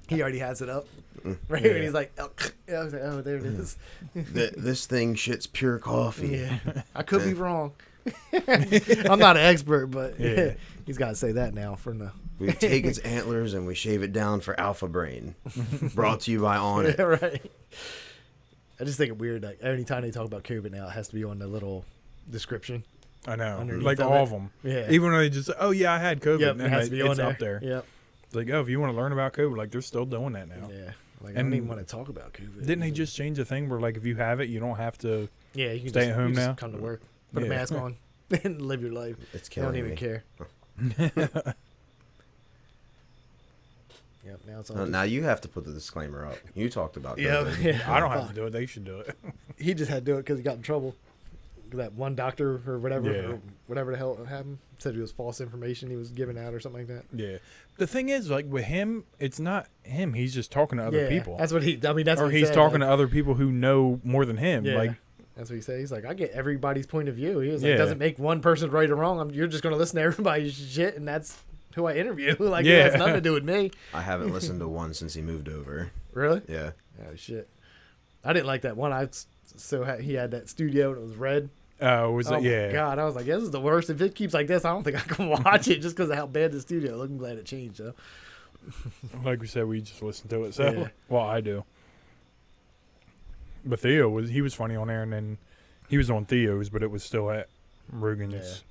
He already has it up, right? Yeah. And he's like, elk. Yeah, I was like, oh, there it is. This thing shits pure coffee. Yeah, I could be wrong. I'm not an expert, but Yeah. he's got to say that now from the. We take its antlers and we shave it down for Alpha Brain. Brought to you by On It. Yeah, right. I just think it weird. Like anytime they talk about COVID now, it has to be on the little description. I know. Underneath Like of all it. of them. Yeah. Even when they just, oh, yeah, I had COVID. Yep, and it has to be it's on there. up there. Yep. It's like, oh, if you want to learn about COVID, like, they're still doing that now. Yeah. Like I And don't even want to talk about COVID. Didn't they just change the thing where, like, if you have it, you don't have to. Yeah, you can Stay just, at home you just now? come to work, put a Yeah. mask on, and live your life. It's I don't killing even me. care. Yep. Now it's all. Now you have to put the disclaimer up. You talked about COVID. Yeah. I don't have to do it. They should do it. He just had to do it because he got in trouble. That one doctor or whatever, Yeah. or whatever the hell happened, said it was false information he was giving out or something like that. Yeah. The thing is, like, with him, it's not him. He's just talking to other Yeah, people. That's what he. I mean, that's Or what he he's said, talking like, to other people who know more than him. Yeah. Like, That's what he said. He's like, I get everybody's point of view. He was like, Yeah. it doesn't make one person right or wrong. You're just going to listen to everybody's shit, and that's who I interview. Like, Yeah. it has nothing to do with me. I haven't listened to one since he moved over. Really? Yeah. Oh, shit. I didn't like that one. He had that studio, and it was red. was Oh, it? my Yeah. God. I was like, this is the worst. If it keeps like this, I don't think I can watch it just because of how bad the studio looked. I'm glad it changed, though. Like we said, we just listen to it. So, Yeah. well, I do. But Theo was funny on there, and then he was on Theo's, but it was still at Rogan's.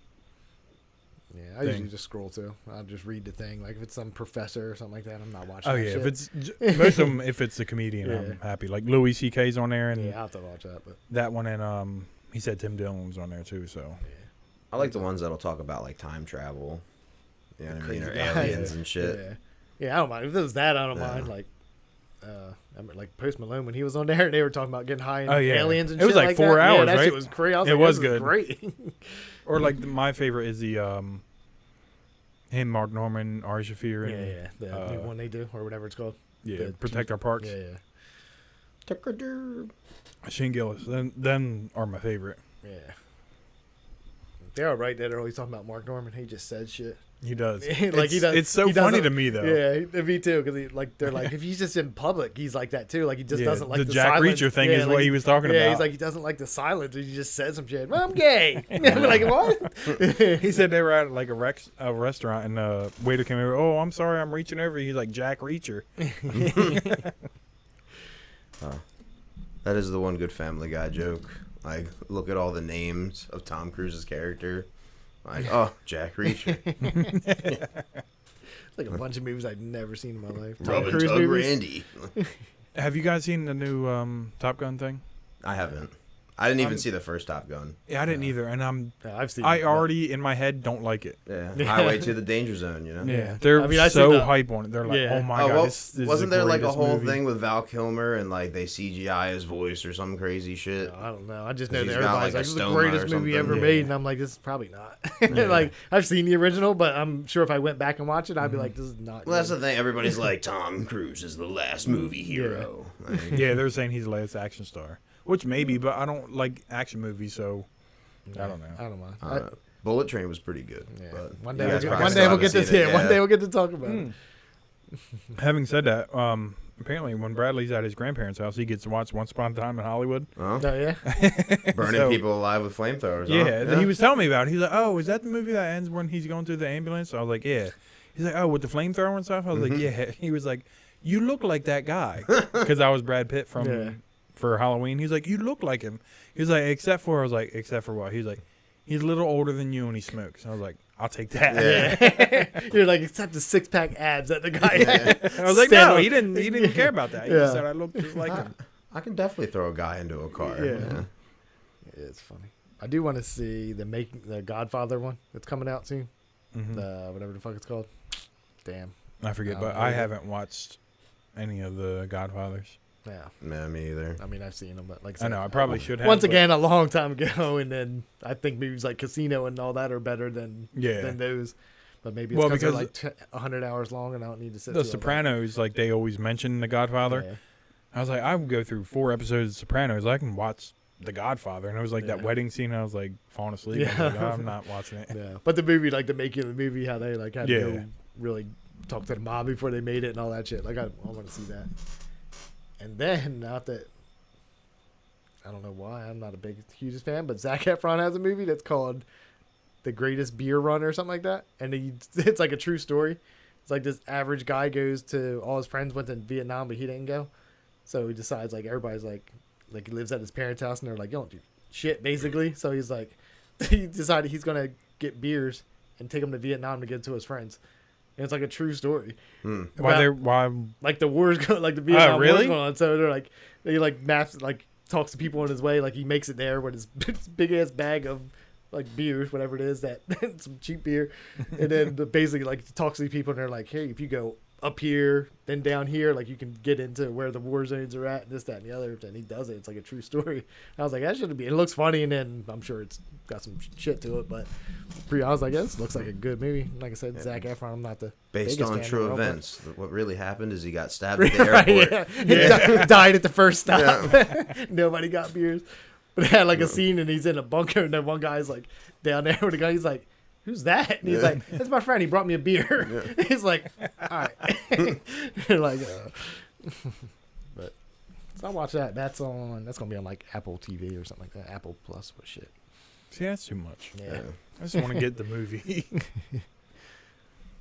Yeah, I Thing. usually just scroll too. I'll just read the thing. Like if it's some professor or something like that, I'm not watching Oh that yeah, shit. if it's most of them, if it's a comedian, I'm Yeah. happy. Like Louis C.K.'s on there, and yeah, I'll have to watch that. But that one, and he said Tim Dillon was on there too. So I like the ones that'll talk about like time travel. You know what I mean? Or Crazy guys. aliens and shit. yeah, I don't mind. If it was that, I don't Yeah. mind. Like I remember, like Post Malone when he was on there, they were talking about getting high in aliens and it shit was like 4 that. hours, Yeah, that right? shit was crazy. I was it like, was this is good. great. Or like my favorite is the him, Mark Norman, Ari Shaffir, and the new one they do or whatever it's called. the Protect Our Parks. Shane Gillis. Then are my favorite. Yeah. They're all right. They're always talking about Mark Norman. He just said shit. He does. He does. It's so funny to me though. Yeah, me too. Because they're like, if he's just in public, he's like that too. Like he just doesn't like the Jack silence. Reacher thing is what he was talking about. Yeah, he's like he doesn't like the silence. He just said some shit. Well, I'm gay. I'm like, what? He said they were at like a restaurant and the waiter came over. Oh, I'm sorry, I'm reaching over. He's like Jack Reacher. That is the one good Family Guy joke. Like, look at all the names of Tom Cruise's character. Like, oh, Jack Reacher. It's like a bunch of movies I've never seen in my life. Rub and Tug Randy. Have you guys seen the new Top Gun thing? I haven't. I didn't even see the first Top Gun. Yeah, I didn't either, and I've seen. I already in my head don't like it. Yeah, Highway to the Danger Zone. You know. Yeah, they're so hype on it. They're like, oh my god, this wasn't there like a whole movie. thing with Val Kilmer and like they CGI his voice or some crazy shit? No, I don't know. I just know that He's got, everybody's like, like, a this is the stoma greatest or movie something. ever made, and I'm like, this is probably not. Like I've seen the original, but I'm sure if I went back and watched it, I'd be like, this is not. Well, that's the thing. Everybody's like, Tom Cruise is the last movie hero. Like, Yeah, they're saying he's the last action star, which maybe, but I don't like action movies, so I don't know. I don't know. Bullet Train was pretty good. Yeah. But One you day, guys probably one still day we'll haven't get this. seen it, Yeah, one day we'll get to talk about it. Having said that, apparently when Bradley's at his grandparents' house, he gets to watch Once Upon a Time in Hollywood. Oh, Oh yeah. burning people alive with flamethrowers. Yeah, huh? he was telling me about it. He's like, oh, is that the movie that ends when he's going through the ambulance? I was like, yeah. He's like, oh, with the flamethrower and stuff? I was like, yeah. He was like, you look like that guy. Because I was Brad Pitt for Halloween. He's like, you look like him. He was like, except for, I was like, except for what? He was like, he's a little older than you and he smokes. I was like, I'll take that. Yeah. You're like, except the 6-pack abs that the guy had. I was like, no, he didn't care about that. He just said I looked just like him. I can definitely throw a guy into a car. Yeah. It's funny. I do want to see the Godfather one that's coming out soon. The whatever the fuck it's called. Damn. I forget, but I haven't watched any of the Godfathers. Yeah. Nah, me either. I mean, I've seen them, but like I know, I probably should have. Once but- again, a long time ago, and then I think movies like Casino and all that are better than those. But maybe it's because they're like 100 hours long, and I don't need to sit. The Sopranos, like they always mention the Godfather. Yeah. I was like, I would go through 4 episodes of Sopranos. I can watch the Godfather, and it was like that wedding scene. I was like falling asleep. Yeah. I was like, I'm not watching it. Yeah, but the movie, like the making of the movie, how they like had to go really talk to the mob before they made it and all that shit. Like I want to see that. And then, not that, I don't know why, I'm not a hugest fan, but Zac Efron has a movie that's called The Greatest Beer Run or something like that. And it's like a true story. It's like this average guy goes to, all his friends went to Vietnam, but he didn't go. So he decides, like, everybody's like he lives at his parents' house, and they're like, you don't do shit, basically. So he's like, he decided he's going to get beers and take them to Vietnam to give to his friends. And it's like a true story. Why? Like the war's going, like the Vietnam war's really? going on. So they're like, they like maps, like talks to people on his way. Like he makes it there with his big ass bag of like beers, whatever it is, that some cheap beer. And then basically like talks to these people and they're like, hey, if you go up here, then down here, like you can get into where the war zones are at, and this, that, and the other. And he does it. It's like a true story. I was like, that shouldn't be. It looks funny, and then I'm sure it's got some shit to it, but I was like, yeah, this looks like a good movie. Like I said, Zac Efron, I'm not the based biggest on fan true of the world, events. What really happened is he got stabbed at the right, airport. He died at the first stop. Nobody got beers. But they had like a scene, and he's in a bunker, and then one guy's like down there with the guy. He's like, who's that? And he's like, that's my friend. He brought me a beer. He's like, all right. Like, but so I'll watch that. That's gonna be on like Apple TV or something like that. Apple Plus or shit. See, that's too much. Yeah. I just want to get the movie.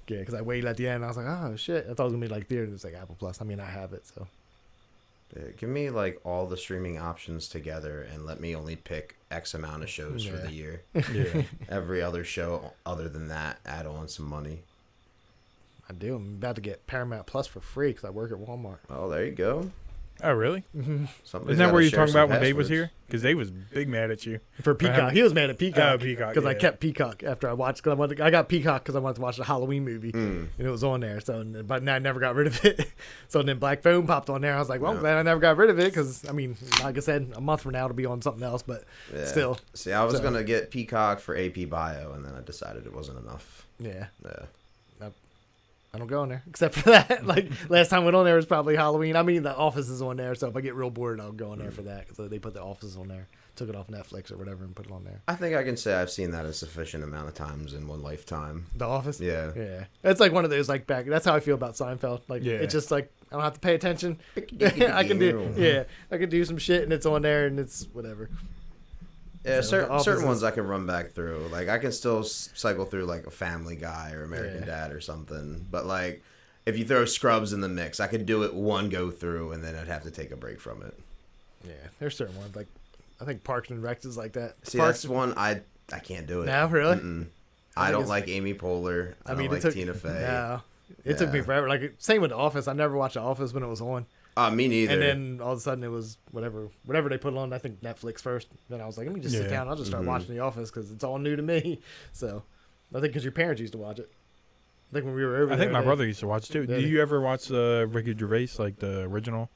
Yeah, because I waited at the end. And I was like, oh shit. I thought it was gonna be like theater. It's like Apple Plus. I mean, I have it, so. Yeah, give me like all the streaming options together and let me only pick X amount of shows for the year. Yeah. Every other show other than that, add on some money. I do. I'm about to get Paramount Plus for free because I work at Walmart. Oh, there you go. Oh, really? Somebody's Isn't that gotta where you're share talking some about when Dave was passwords. here? Because Dave was big mad at you. For Peacock. He was mad at Peacock. Oh, Peacock, Because I yeah. kept Peacock after I watched. Cause I got Peacock because I wanted to watch the Halloween movie. And it was on there. So, but I never got rid of it. So then Black Phone popped on there. I was like, well, I'm glad I never got rid of it. Because, I mean, like I said, a month from now it'll be on something else. But still. See, I was going to get Peacock for AP Bio, and then I decided it wasn't enough. Yeah. Yeah. I don't go on there except for that. Like last time I went on there was probably Halloween. I mean, The Office is on there, so if I get real bored, I'll go on there for that. So they put The Office on there, took it off Netflix or whatever, and put it on there. I think I can say I've seen that a sufficient amount of times in one lifetime. The Office. Yeah. Yeah. It's like one of those like back. That's how I feel about Seinfeld. Like it's just like I don't have to pay attention. I can do some shit and it's on there and it's whatever. Yeah, So certain ones I can run back through. Like I can still cycle through like a Family Guy or American Dad or something. But like, if you throw Scrubs in the mix, I could do it one go through and then I'd have to take a break from it. Yeah, there's certain ones like I think Parks and Rec is like that. See, that's one I can't do it. No, really. I don't like Amy Poehler. I don't like Tina Fey. No, it took me forever. Like same with The Office. I never watched The Office when it was on. Me neither. And then all of a sudden it was whatever they put on. I think Netflix first. Then I was like, let me just sit down. I'll just start watching The Office because it's all new to me. So I think because your parents used to watch it. I think when we were over there. I think my brother used to watch it too. Yeah. Do you ever watch Ricky Gervais, like the original?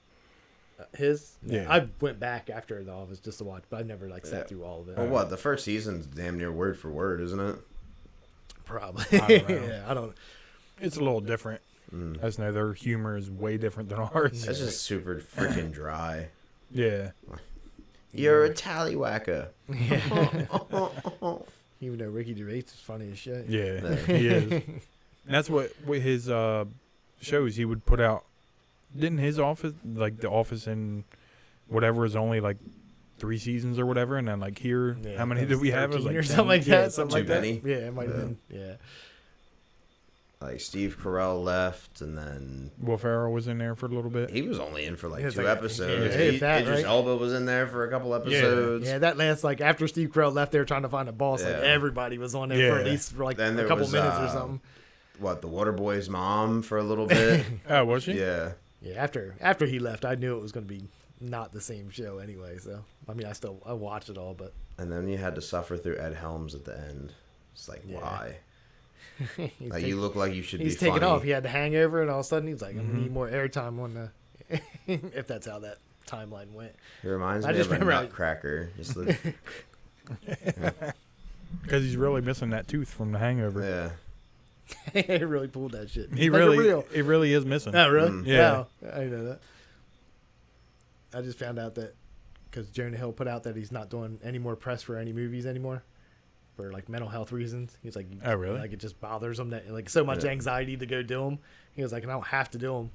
His? Yeah. I went back after The Office just to watch, but I never like sat through all of it. Well, what? The first season's damn near word for word, isn't it? Probably. I don't know. Yeah, I don't. It's a little different. I just know their humor is way different than ours. It's just super freaking dry. Yeah. You're a tallywhacker. Even though Ricky Gervais is funny as shit. Yeah, he is. And that's what with his shows he would put out. Didn't his Office, like The Office and whatever, is only like 3 seasons or whatever, and then like here, how many did we have? It was like or 10. something like that. Something like Too many. that. Yeah, it might have been. Yeah. Like Steve Carell left, and then Will Ferrell was in there for a little bit. he was only in for like It's 2 like- episodes. yeah, if that, Idris right? Elba was in there for a couple episodes. Yeah, that last like after Steve Carell left, they were trying to find a boss. Like Yeah. everybody was on there for at Yeah. least for like Then a there couple was, minutes or something. What, the Waterboy's mom for a little bit? Oh, was she? Yeah. Yeah, after he left, I knew it was going to be not the same show anyway. So I mean, I watched it all, but And then you had to suffer through Ed Helms at the end. It's like, Yeah. why? he's Like, you look like you should be he's funny. taking off. He had the hangover, and all of a sudden he's like, "I'm gonna need more airtime on the." If that's how that timeline went. It reminds I me just of a remember nutcracker. Just the, Because he's really missing that tooth from the Hangover. yeah. He really pulled that shit. He Like a really, real. it really is missing. Oh, really? Yeah. Wow. I didn't know that. I just found out that because Jonah Hill put out that he's not doing any more press for any movies anymore for like mental health reasons. He's like, Oh, really? Like it just bothers him that like so much Yeah. anxiety to go do them. He was like, and I don't have to do them.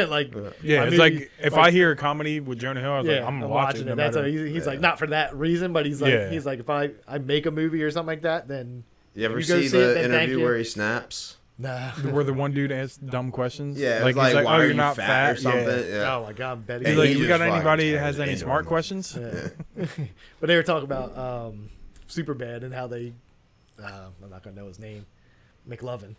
Like Yeah, my it's movie- like if I hear a comedy with Jonah Hill, I was like, I'm gonna watch it. No That's matter. how he's like not for that reason, but he's like Yeah. he's like if I make a movie or something like that, then You ever You go see see it, the then thank interview you. where he snaps? nah. Where the one dude asks dumb questions. Yeah, like, like he's like, why oh, are you're you not fat or something? Yeah. Yeah. Oh my god, Betty. He's And like, he you just got fucking anybody that turns has any into smart him. questions? Yeah. But they were talking about Superbad and how they I'm not gonna know his name, McLovin.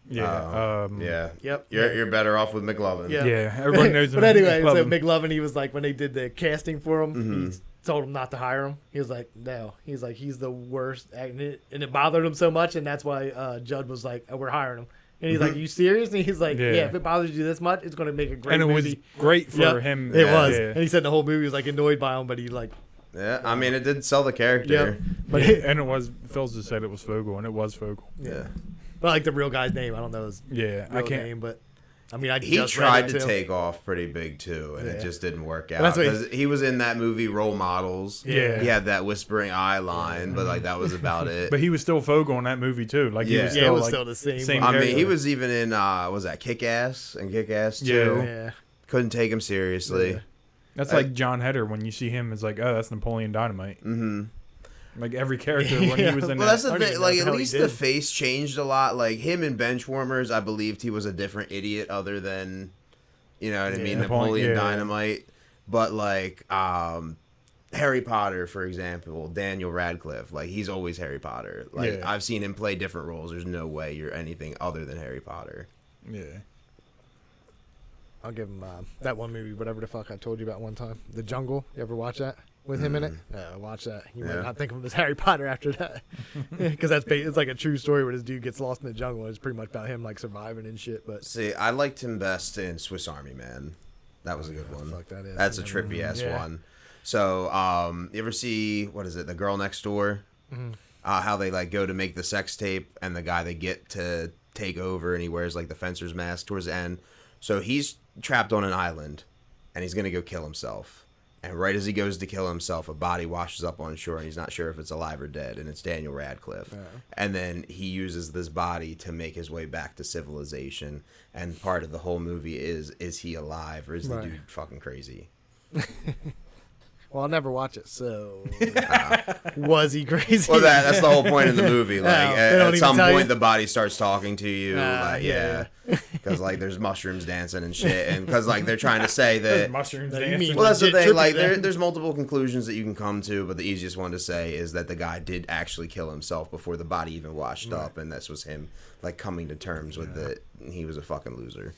Yeah. Yeah. Yep. You're better off with McLovin. Yeah. Yeah. Everyone knows him. But anyway, so Love him. McLovin, he was like when they did the casting for him, Mm-hmm. he told him not to hire him. He was like, no. He's like, he's the worst, and it bothered him so much, and that's why Judd was like, oh, we're hiring him. And he's like, you serious? And he's like, Yeah. yeah, if it bothers you this much, it's going to make a great And it was movie. great for Yep, him. It Yeah. was. Yeah. And he said the whole movie was like annoyed by him, but he like, Yeah, I mean, it did sell the character. yep. But Yeah, and it was Phil's just said it was Fogel, and it was Fogel. Yeah. But like the real guy's name, I don't know his Yeah, real I can't. name, but I mean, I He just read tried it to too. take off pretty big too, and Yeah. it just didn't work Well, out. that's what he- Because he was in that movie Role Models. Yeah. He had that whispering eye line, but like that was about it. But he was still Fogel in that movie too. Like he Yeah. was Yeah, still it was like, still the same. same I mean, character. he was even in was that Kick Ass and Kick Ass 2. Yeah. Yeah. Couldn't take him seriously. Yeah. That's like John Heder when you see him, it's like, oh, that's Napoleon Dynamite. Mm-hmm. Like every character when he was in Well, that. that's the I don't thing. even Like, know at how he least did. the face changed a lot. Like him in Benchwarmers, I believed he was a different idiot, other than, you know what I mean, Yeah. Napoleon Yeah. Dynamite. But like Harry Potter, for example, Daniel Radcliffe, like he's always Harry Potter. Like Yeah. I've seen him play different roles. There's no way you're anything other than Harry Potter. Yeah. I'll give him that one movie, whatever the fuck I told you about one time. The Jungle. You ever watch that with him in it? Watch that. You might not think of him as Harry Potter after that, because it's like a true story where this dude gets lost in the jungle. And it's pretty much about him like surviving and shit. But see, I liked him best in Swiss Army Man. That was a good one. Fuck that is. That's a trippy ass one. So, you ever see what is it? The Girl Next Door. Mm-hmm. How they like go to make the sex tape, and the guy they get to take over, and he wears like the fencer's mask towards the end. So he's trapped on an island, and he's gonna go kill himself. And right as he goes to kill himself, a body washes up on shore, and he's not sure if it's alive or dead, and it's Daniel Radcliffe. Yeah. And then he uses this body to make his way back to civilization. And part of the whole movie is he alive, or is the dude fucking crazy? Well, I'll never watch it, so was he crazy? Well, that's the whole point of the movie. Like at some point, the body starts talking to you. Because like there's mushrooms dancing and shit, and because like they're trying to say that mushrooms dancing. Well, that's the thing. Like there's multiple conclusions that you can come to, but the easiest one to say is that the guy did actually kill himself before the body even washed up, and this was him like coming to terms with it. He was a fucking loser.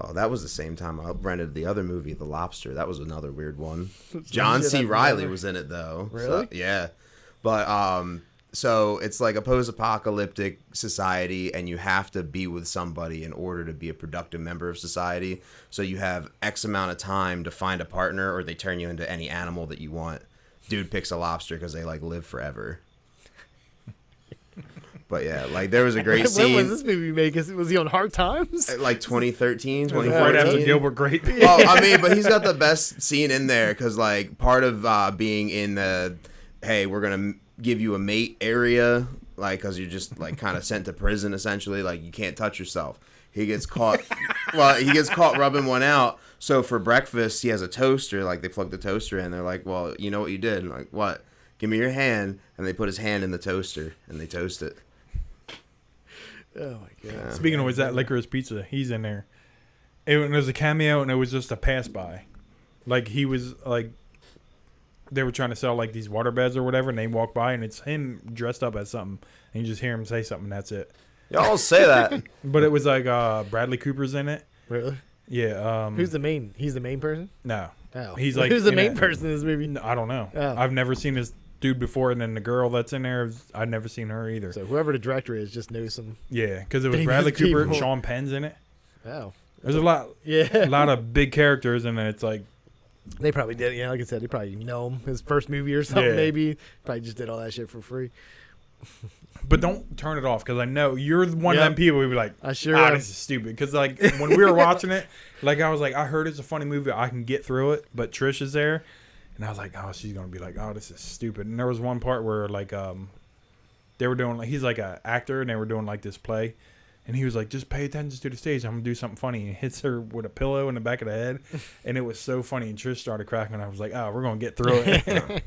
Oh, that was the same time I rented the other movie, The Lobster. That was another weird one. John C. Reilly was in it, though. Really? So, yeah. But, so it's like a post-apocalyptic society, and you have to be with somebody in order to be a productive member of society. So you have X amount of time to find a partner, or they turn you into any animal that you want. Dude picks a lobster because they, like, live forever. But yeah, like there was a great scene. When was this movie made? Was he on Hard Times? Like 2013, 2014. Right after Gilbert Grape. Well, I mean, but he's got the best scene in there because like part of being in the, hey, we're gonna give you a mate area, like because you're just like kind of sent to prison essentially, like you can't touch yourself. He gets caught. Well, he gets caught rubbing one out. So for breakfast, he has a toaster. Like they plug the toaster in. They're like, well, you know what you did? And like what? Give me your hand. And they put his hand in the toaster and they toast it. Oh my god! Yeah. Speaking of which, that Licorice Pizza, he's in there. It was a cameo, and it was just a pass by. Like he was like, they were trying to sell like these water beds or whatever, and they walk by, and it's him dressed up as something, and you just hear him say something. And that's it. Y'all say that. But it was like Bradley Cooper's in it. Really? Yeah. Who's the main? He's the main person. No. Oh. He's like who's the main person in this movie? I don't know. Oh. I've never seen this dude before, and then the girl that's in there, I've never seen her either. So whoever the director is just knows some. Yeah, because it was Bradley Cooper and Sean Penn's in it. Oh. There's a lot of big characters, and then it's like they probably did. Yeah, like I said, they probably know him. His first movie or something, maybe. Probably just did all that shit for free. But don't turn it off, because I know you're one of them people who'd be like, I sure am. This is stupid. Because like when we were watching it, like I was like, I heard it's a funny movie, I can get through it. But Trish is there. And I was like, oh, she's going to be like, oh, this is stupid. And there was one part where, like, they were doing, like, he's like an actor, and they were doing, like, this play. And he was like, just pay attention to the stage. I'm going to do something funny. And he hits her with a pillow in the back of the head. And it was so funny. And Trish started cracking. And I was like, oh, we're going to get through it.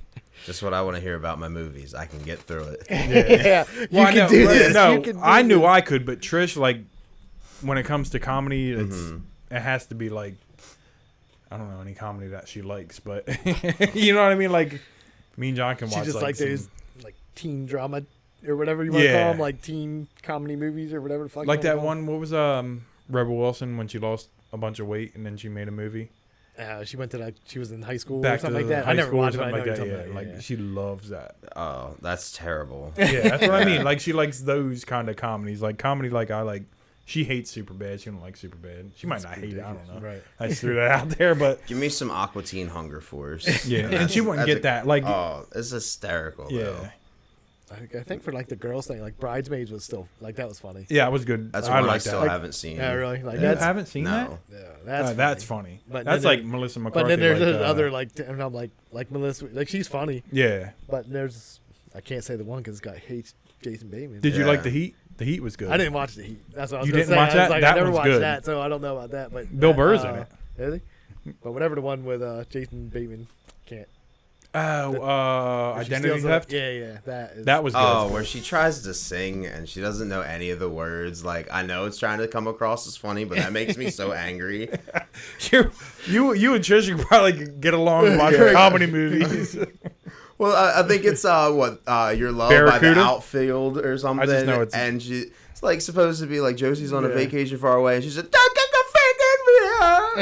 Just what I want to hear about my movies. I can get through it. Yeah. Well, you can do this. No, I knew I could. But Trish, like, when it comes to comedy, it has to be, like, I don't know any comedy that she likes, but you know what I mean? Like, me and John can watch. She just like those like teen drama or whatever you want to call them, like teen comedy movies or whatever the fuck. Like that one, what was Rebel Wilson when she lost a bunch of weight and then she made a movie? She went to she was in high school or something like that. I never watched it. Like that. Yeah, like she loves that. Oh, that's terrible. Yeah, that's what I mean. Like she likes those kind of comedies, like comedy. Like I like. She hates Superbad. She don't like Superbad. She might not hate it. I don't know. Right. I just threw that out there, but give me some Aqua Teen Hunger Force. Yeah, and she wouldn't get that. Like, oh, it's hysterical. Yeah. Though. I think for like the girls thing, like Bridesmaids was still like that was funny. Yeah, it was good. That's one I still haven't seen. Yeah, really. Like you haven't seen that? Yeah, that's funny. But that's like Melissa McCarthy. But then there's other like, and I'm like Melissa, like she's funny. Yeah. But there's I can't say the one because this guy hates Jason Bateman. Did you like The Heat? The Heat was good. I didn't watch The Heat. That's what I was You gonna didn't say. watch that? Like, That I never one's watched good. that, so I don't know about that. But Bill Burr's in it. Is he? But whatever the one with Jason Bateman can't. Identity Theft. Yeah, that was good. Oh, where she tries to sing and she doesn't know any of the words. Like I know it's trying to come across as funny, but that makes me so angry. you and Trish could probably get along and watch comedy movies. Well, I think it's Your Love Barracuda? by the Outfield or something. I just know it's and she like supposed to be like Josie's on a Yeah. vacation far away, and she's like, "Don't get the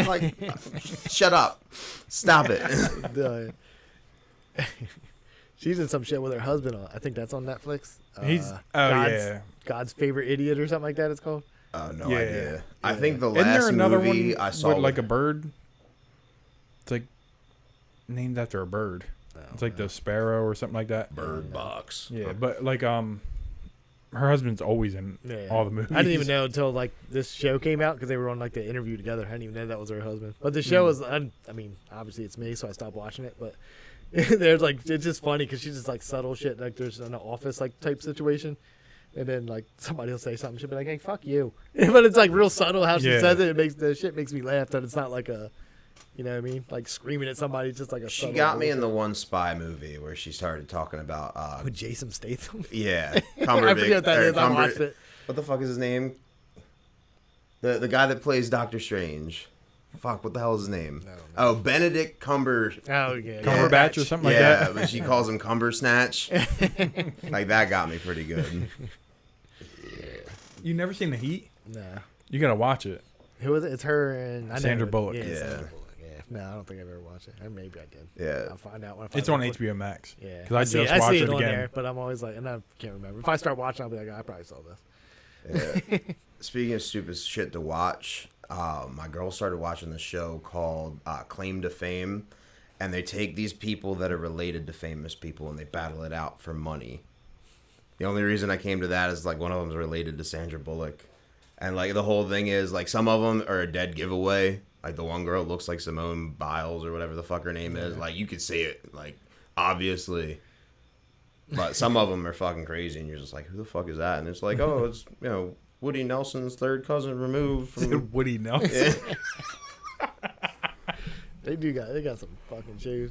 fucking mirror!" Like, shut up, stop it. She's in some shit with her husband on. I think that's on Netflix. He's God's Favorite Idiot or something like that. It's called. No Yeah. idea. I think the Isn't there last another movie one I saw with like a bird? It's like named after a bird. It's like the sparrow or something like that. Bird Box. Yeah, but like her husband's always in all the movies. I didn't even know until like this show came out because they were on like the interview together. I didn't even know that was her husband. But the show was, I mean, obviously it's me, so I stopped watching it. But there's like, it's just funny because she's just like subtle shit. Like there's an office like type situation. And then like somebody will say something, she'll be like, "Hey, fuck you," but it's like real subtle how she says it. It makes the shit makes me laugh. That it's not like a, you know what I mean, like screaming at somebody. It's just like a. She got me in the one spy movie where she started talking about. With Jason Statham. Yeah, I forget what that is. I watched it. What the fuck is his name? The guy that plays Doctor Strange. Fuck, what the hell is his name? No. Oh, Benedict Oh yeah. Cumberbatch or something like yeah, that. but she calls him Cumber Snatch. Like that got me pretty good. You never seen The Heat? Nah. You gotta watch it. Who is it? It's her and Sandra Bullock. Yeah. Yeah. Sandra Bullock. Yeah. No, I don't think I've ever watched it. Or maybe I did. Yeah. I'll find out when I find It's out. on HBO Max. Yeah. Because I just I watched see it on again. there, but I'm always like, and I can't remember. If I start watching, I'll be like, I probably saw this. Yeah. Speaking of stupid shit to watch, my girl started watching this show called Claim to Fame, and they take these people that are related to famous people and they battle it out for money. The only reason I came to that is like one of them is related to Sandra Bullock, and like the whole thing is like some of them are a dead giveaway. Like the one girl looks like Simone Biles or whatever the fuck her name is. Like you could see it, like obviously. But some of them are fucking crazy, and you're just like, who the fuck is that? And it's like, oh, it's Woody Nelson's third cousin removed from Woody Nelson. They got some fucking shows.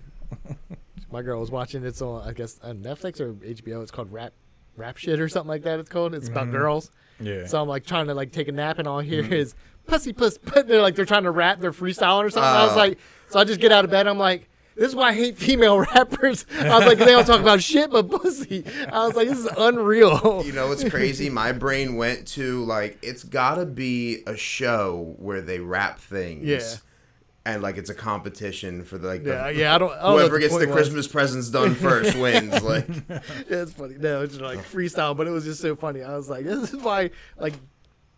My girl was watching. It's on, I guess, on Netflix or HBO. It's called Rap Shit or something like that. It's called. It's about girls. Yeah. So I'm like trying to like take a nap, and all I hear is pussy. They're trying to rap. They're freestyling or something. I was like, so I just get out of bed. I'm like, this is why I hate female rappers. I was like, they don't talk about shit but pussy. I was like, this is unreal. You know what's crazy? My brain went to like, it's gotta be a show where they rap things. Yeah. And like it's a competition for the, like the, I don't. whoever gets the Christmas presents done first wins. Like, Yeah, it's funny. No, it's just like freestyle, but it was just so funny. I was like, this is why like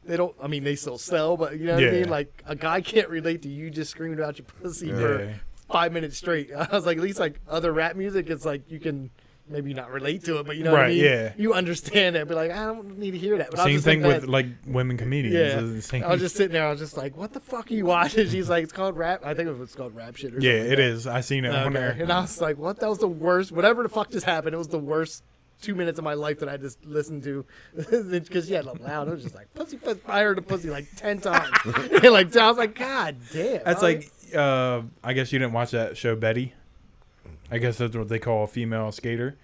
they don't. I mean, they still sell, but you know what I mean. Like a guy can't relate to you just screaming about your pussy for 5 minutes straight. I was like, at least like other rap music, it's like you can maybe not relate to it, but you know what I mean? Yeah. You understand it, but like, I don't need to hear that. But Same just thing think with that, like women comedians. yeah. It's the same. I was just sitting there. I was just like, what the fuck are you watching? She's like, it's called rap. I think it was called Rap Shit or something. Yeah, like it that. is. I seen it on there. And I was like, what? That was the worst. Whatever the fuck just happened, it was the worst 2 minutes of my life that I just listened to. Because she had it loud. It was just like, pussy. I heard the pussy like 10 times. And like, I was like, God damn. That's like, I guess you didn't watch that show, Betty. I guess that's what they call a female skater.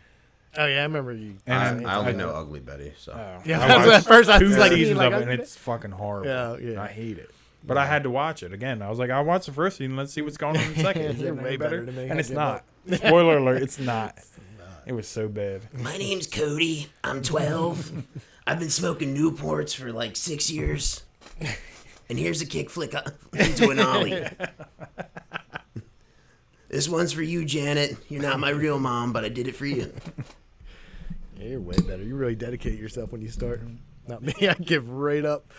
Oh, yeah, I remember you. And I only know Ugly Betty, so. Yeah, I that's what at watched first I 2 was like, seasons like, of it, and it's fucking horrible. Yeah. I hate it. But I had to watch it again. I was like, I'll watch the first season. Let's see what's going on in the second. Is You're it way any better better? than me. And I it's give not. up. Spoiler alert, it's not. It was so bad. My name's Cody. I'm 12. I've been smoking Newports for like 6 years. And here's a kick flick into an ollie. This one's for you, Janet. You're not my real mom, but I did it for you. Yeah, you're way better. You really dedicate yourself when you start. Not me. I give right up.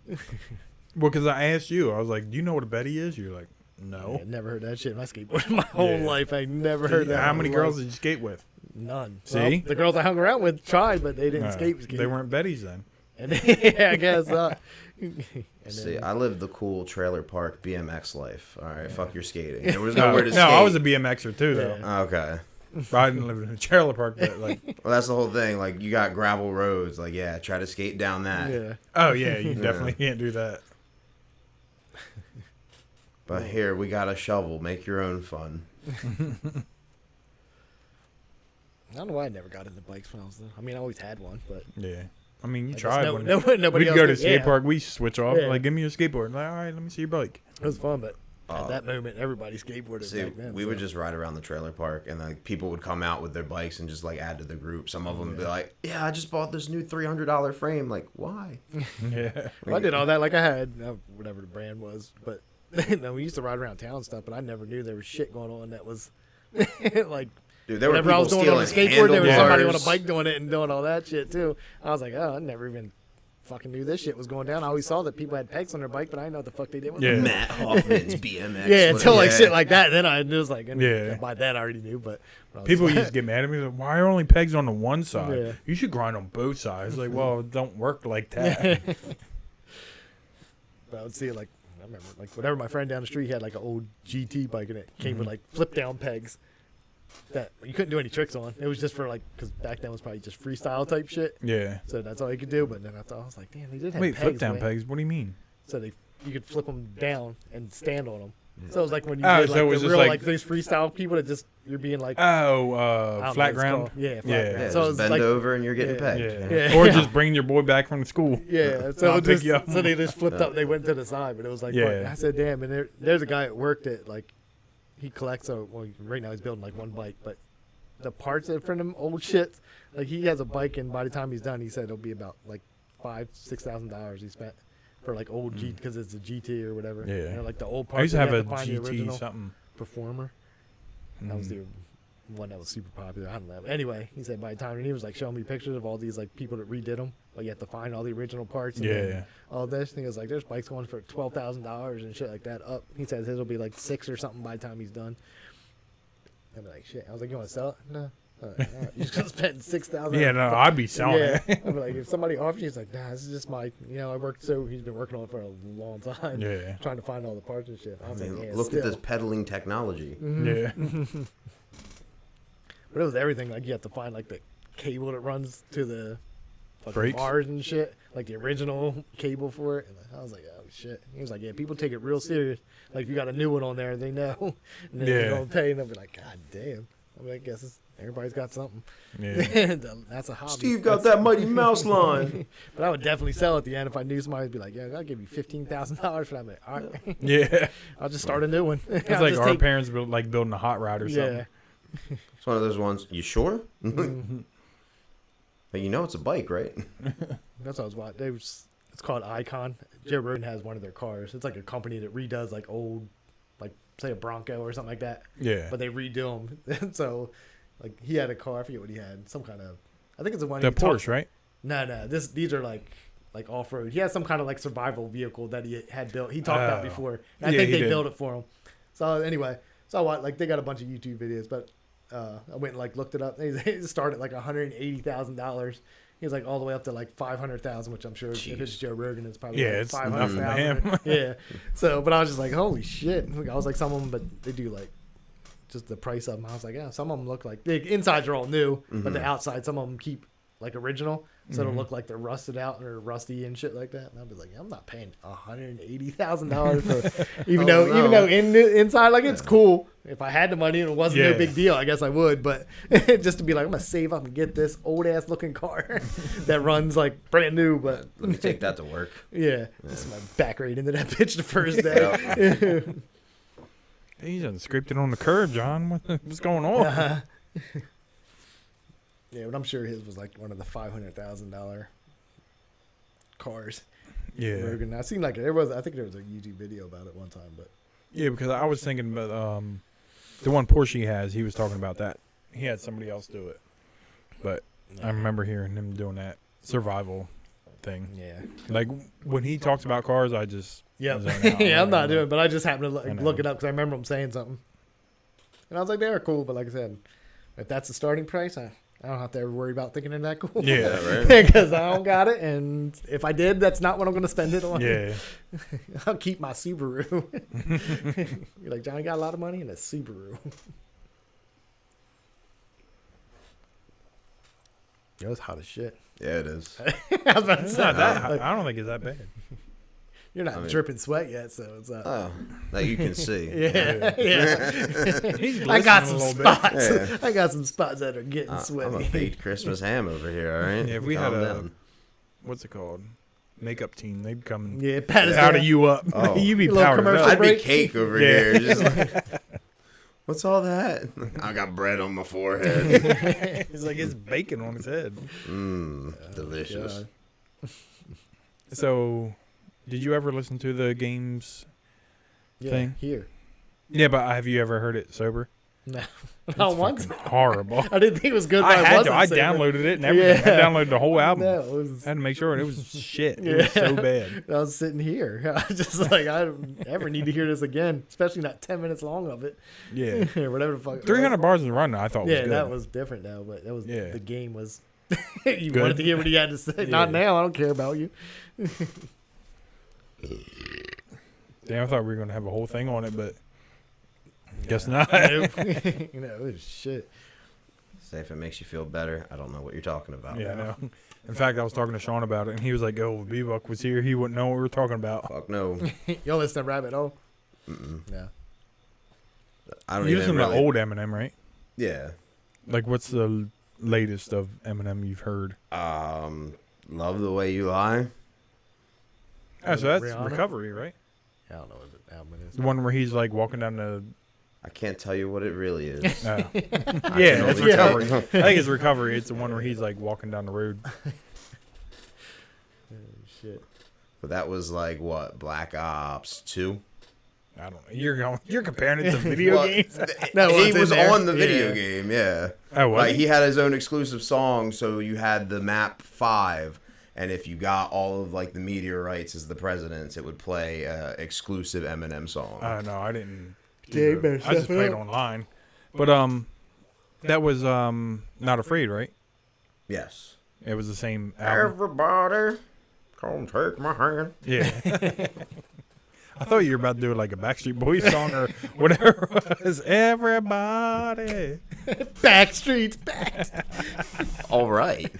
Well, because I asked you, I was like, do you know what a Betty is? You're like, no. I never heard that shit in my skateboard my whole life. I never heard that. How in many my girls life. did you skate with? None. See? Well, the girls I hung around with tried, but they didn't skate. They weren't Bettys then. And yeah, I guess. See, I lived the cool trailer park BMX life. All right, fuck your skating. There was nowhere to skate. No, I was a BMXer too, though. Okay. I didn't live in a trailer park, but like, Well, that's the whole thing. Like, you got gravel roads. Like, yeah, try to skate down that. Yeah. oh yeah, you definitely can't do that. But here, we got a shovel. Make your own fun. I don't know why I never got into bikes when I was little. I mean, I always had one, but Yeah. I mean, you I guess tried. nobody We'd else go to did. skate Yeah. park. We switch off. Yeah. Like, give me your skateboard. Like, all right, let me see your bike. It was fun, but At that moment, everybody skateboarded See, back then. we would just ride around the trailer park, and like people would come out with their bikes and just like add to the group. Some of them would be like, "Yeah, I just bought this new $300 frame." Like, why? Yeah. Well, I did all that like I had whatever the brand was, but we used to ride around town and stuff. But I never knew there was shit going on that was like. Dude, there were Whenever I was people doing on the stealing skateboard, there was somebody on a handlebars. bike doing it and doing all that shit too. I was like, oh, I never even fucking knew this shit was going down. I always saw that people had pegs on their bike, but I didn't know what the fuck they did with Yeah. them. Matt Hoffman's BMX. Yeah, until like yeah. shit like that. Then I was like, and Yeah. by then I already knew. But when I was People like- used to get mad at me. Like, why are only pegs on the one side? Yeah. You should grind on both sides. Like, well, it don't work like that. But I would see it like I remember like whenever my friend down the street had like an old GT bike and it came with like flip down pegs that you couldn't do any tricks on. It was just for like because back then it was probably just freestyle type shit. Yeah. So that's all you could do. But then I thought I was like, damn, they did have Wait, pegs. flip down man. pegs? What do you mean? So you could flip them down and stand on them. So it was like when you Oh, did so like it was the just real like- these freestyle people that just you're being like Oh, I don't know flat what it's ground? called. Yeah, flat Yeah. ground. Yeah, So just it's bend like over and you're getting Yeah. pegged. Yeah. Or just bring your boy back from school. yeah. So I'll it pick just, you up. so they just flipped up. They went to the side, but it was like Yeah. I said, damn. And there's a guy at work that like he collects. Well, right now he's building like one bike, but the parts that from them old shit, like he has a bike, and by the time he's done, he said it'll be about like $5,000-$6,000 he spent for like old G because it's a GT or whatever. Yeah. You know, like the old parts. I used to that have you a find the GT original something. Performer. That was the one that was super popular. I don't know. Anyway, he said by the time, and he was like showing me pictures of all these like people that redid them. Like you have to find all the original parts. And then Yeah. all this. And he was like, there's bikes going for $12,000 and shit like that. Up. He says his will be like 6 or something by the time he's done. I'd be like, shit. I was like, you want to sell it? No. All right. You just gonna spend $6,000. Yeah, no, I'd be selling Yeah. it. I'd be like, if somebody offers you, he's like, nah, this is just my, I worked he's been working on it for a long time. Yeah. Trying to find all the parts and shit. I I was mean, like, yeah, look still. at this peddling technology. Yeah. But it was everything. Like you have to find like the cable that runs to the fucking Brakes? bars and shit, like the original cable for it. And I was like, oh shit. He was like, yeah, people take it real serious. Like if you got a new one on there, they know. And then Yeah. they're gonna pay, and they'll be like, God damn. I mean, I guess everybody's got something. Yeah. That's a hobby. Steve got that Mighty Mouse line. But I would definitely sell at the end if I knew somebody would be like, yeah, I'll give you $15,000 for that. I'm like, all right, Yeah. I'll just start a new one. It's like our parents built, like building a hot rod or something. Yeah. It's one of those ones. You sure? Mm-hmm. But you know it's a bike, right? That's what I was watching. It's called Icon. Joe Rogan has one of their cars. It's like a company that redoes like old, like say a Bronco or something like that. Yeah. But they redo them. So, like he had a car. I forget what he had. Some kind of. I think it's the one. The he talked- Porsche, right? No. These are like off road. He has some kind of like survival vehicle that he had built. He talked about Oh. before. And I Yeah, think he they did. built it for him. So anyway, so I watched, like they got a bunch of YouTube videos, but I went and like looked it up. They started like $180,000. He was like all the way up to like 500,000, which I'm sure if it's Joe Rogan, it's probably Yeah, like it's 500,000. nothing to him. Yeah. So, but I was just like, holy shit! I was like, some of them, but they do like just the price of them. I was like, yeah, some of them look like the insides are all new, but the outside, some of them keep like original, so it'll look like they're rusted out or rusty and shit like that. And I'd be like, I'm not paying $180,000 for even though inside like it's cool. If I had the money and it wasn't no Yeah. big deal, I guess I would. But just to be like, I'm gonna save up and get this old ass looking car that runs like brand new. But Let me take that to work. yeah, just my back right into that bitch the first day. He done scraped it on the curb, John. What's going on? Yeah, but I'm sure his was like one of the $500,000 cars. Yeah. Rogan. I seen like I think there was a YouTube video about it one time, but Yeah, because I was thinking about the one Porsche he has. He was talking about that. He had somebody else do it, but I remember hearing him doing that survival thing. yeah, Like when he talks about cars, I just yeah, zone out. yeah. I'm not doing it, but I just happened to I know. look it up because I remember him saying something, and I was like, they are cool, but like I said, if that's the starting price, I don't have to ever worry about thinking they're that cool. Yeah, right. Because I don't got it, and if I did, that's not what I'm going to spend it on. Yeah. I'll keep my Subaru. You're like, Johnny got a lot of money in a Subaru. It was hot as shit. Yeah, it is. I was about to It's say, not that. like, I don't think it's that bad. you're not I mean- dripping sweat yet, so it's Oh, that you can see. yeah. He's I got glistening some a little bit. spots. Yeah. I got some spots that are getting I'm a sweaty. baked Christmas ham over here, all right? Yeah, if we Calm had a down. what's it called? makeup team. They'd come and Yeah, pat his powder down. you up. Oh. You be A little powdered commercial up. I'd be break. cake over Yeah. here. Just like, what's all that? I got bread on my forehead. It's like it's bacon on his head. Delicious. God. So, did you ever listen to the games Yeah, thing? here. Yeah, but have you ever heard it sober? No, not once. Horrible. I didn't think it was good. I But had wasn't to. I sober. downloaded it and everything. Yeah. I downloaded the whole album. No, it was. I had to make sure it was shit. It was so bad. I was sitting here. I was just like, I don't ever need to hear this again, especially not 10 minutes long of it. Yeah. Or whatever the fuck. it was. 300 bars in the run, I thought was Yeah, good. that was different though, but that was Yeah. the game was. You Good. wanted to hear what he had to say. Not Yeah. now. I don't care about you. Damn, I thought we were going to have a whole thing on it, but guess not. Nope. It was shit. Say if it makes you feel better. I don't know what you're talking about. Yeah, I know. In fact, I was talking to Sean about it, and he was like, "Oh, if B-Buck was here, he wouldn't know what we were talking about." Fuck no. Y'all listen to Rabbit Hole? Mm-mm. No. I don't You even listen to really. old Eminem, right? Yeah. Like, what's the latest of Eminem you've heard? Love the way you lie. Oh, so that's Rihanna? Recovery, right? I don't know what the album is. The one where he's like walking down the. I can't tell you what it really is. Yeah, I can it's only tell- Recovery. I think it's Recovery. It's the one where he's like walking down the road. Oh, shit. But that was like what? Black Ops 2? I don't know. You're comparing it to video Well, games. No, he it's in was there. on the video Yeah. game, yeah. Oh, was Like he? he had his own exclusive song, so you had the map 5, and if you got all of like the meteorites as the presidents, it would play exclusive Eminem song. No, I didn't. Yeah, you do better that. I just step it played up. online. But that was Not Afraid, right? Yes. It was the same album. Everybody, come take my hand. Yeah. I thought you were about to do like a Backstreet Boys song or whatever it was. Everybody. Backstreet's back. All right.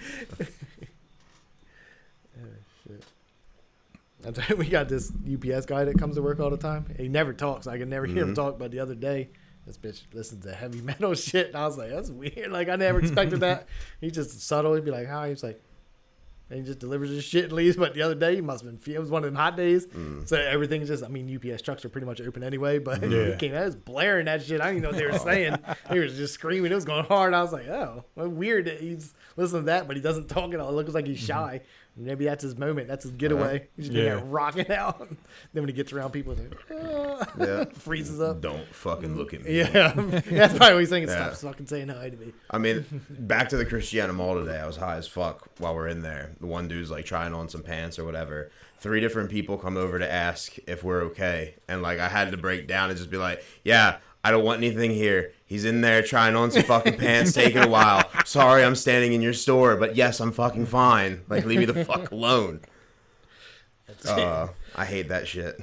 That's right. We got this UPS guy that comes to work all the time. He never talks. I can never hear him talk. But the other day, this bitch listens to heavy metal shit, and I was like, "That's weird." Like I never expected that. He's just subtle. He'd be like, "Hi." He's like, and he just delivers his shit and leaves. But the other day, he must have been. It was one of them hot days, so everything's just. I mean, UPS trucks are pretty much open anyway. But Yeah. he came out, was blaring that shit. I didn't even know what they were saying. He was just screaming. It was going hard. I was like, "Oh, well, weird that he's listening to that, but he doesn't talk at all. It looks like he's shy." Maybe that's his moment. That's his getaway. He's just Yeah. rocking out. Then when he gets around people, he's like, Yeah. freezes up. Don't fucking look at me. Yeah, that's probably what he's thinking. Yeah. Stop fucking saying hi to me. I mean, back to the Christiana Mall today. I was high as fuck while we're in there. The one dude's like trying on some pants or whatever. 3 different people come over to ask if we're okay. And like I had to break down and just be like, yeah, I don't want anything here. He's in there trying on some fucking pants, taking a while. Sorry I'm standing in your store, but yes, I'm fucking fine. Like, leave me the fuck alone. I hate that shit.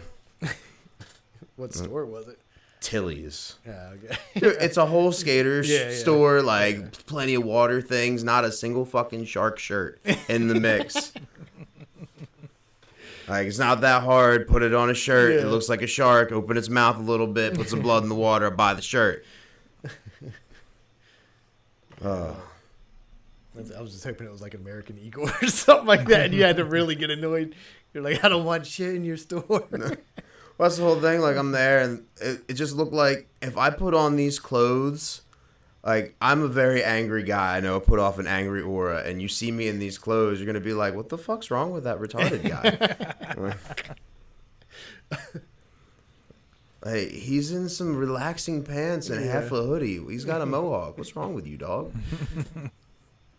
What store was it? Tilly's. Yeah, okay. Dude, it's a whole skater Yeah. store, like plenty of water things, not a single fucking shark shirt in the mix. Like, it's not that hard. Put it on a shirt. It Yeah. looks like a shark. Open its mouth a little bit. Put some blood in the water. Buy the shirt. I was just hoping it was like American Eagle or something like that, and you had to really get annoyed. You're like, I don't want shit in your store. Well, that's the whole thing. Like, I'm there, and it just looked like if I put on these clothes, like, I'm a very angry guy. I know, I put off an angry aura, and you see me in these clothes, you're going to be like, what the fuck's wrong with that retarded guy? Hey, he's in some relaxing pants and half a hoodie. He's got a mohawk. What's wrong with you, dog?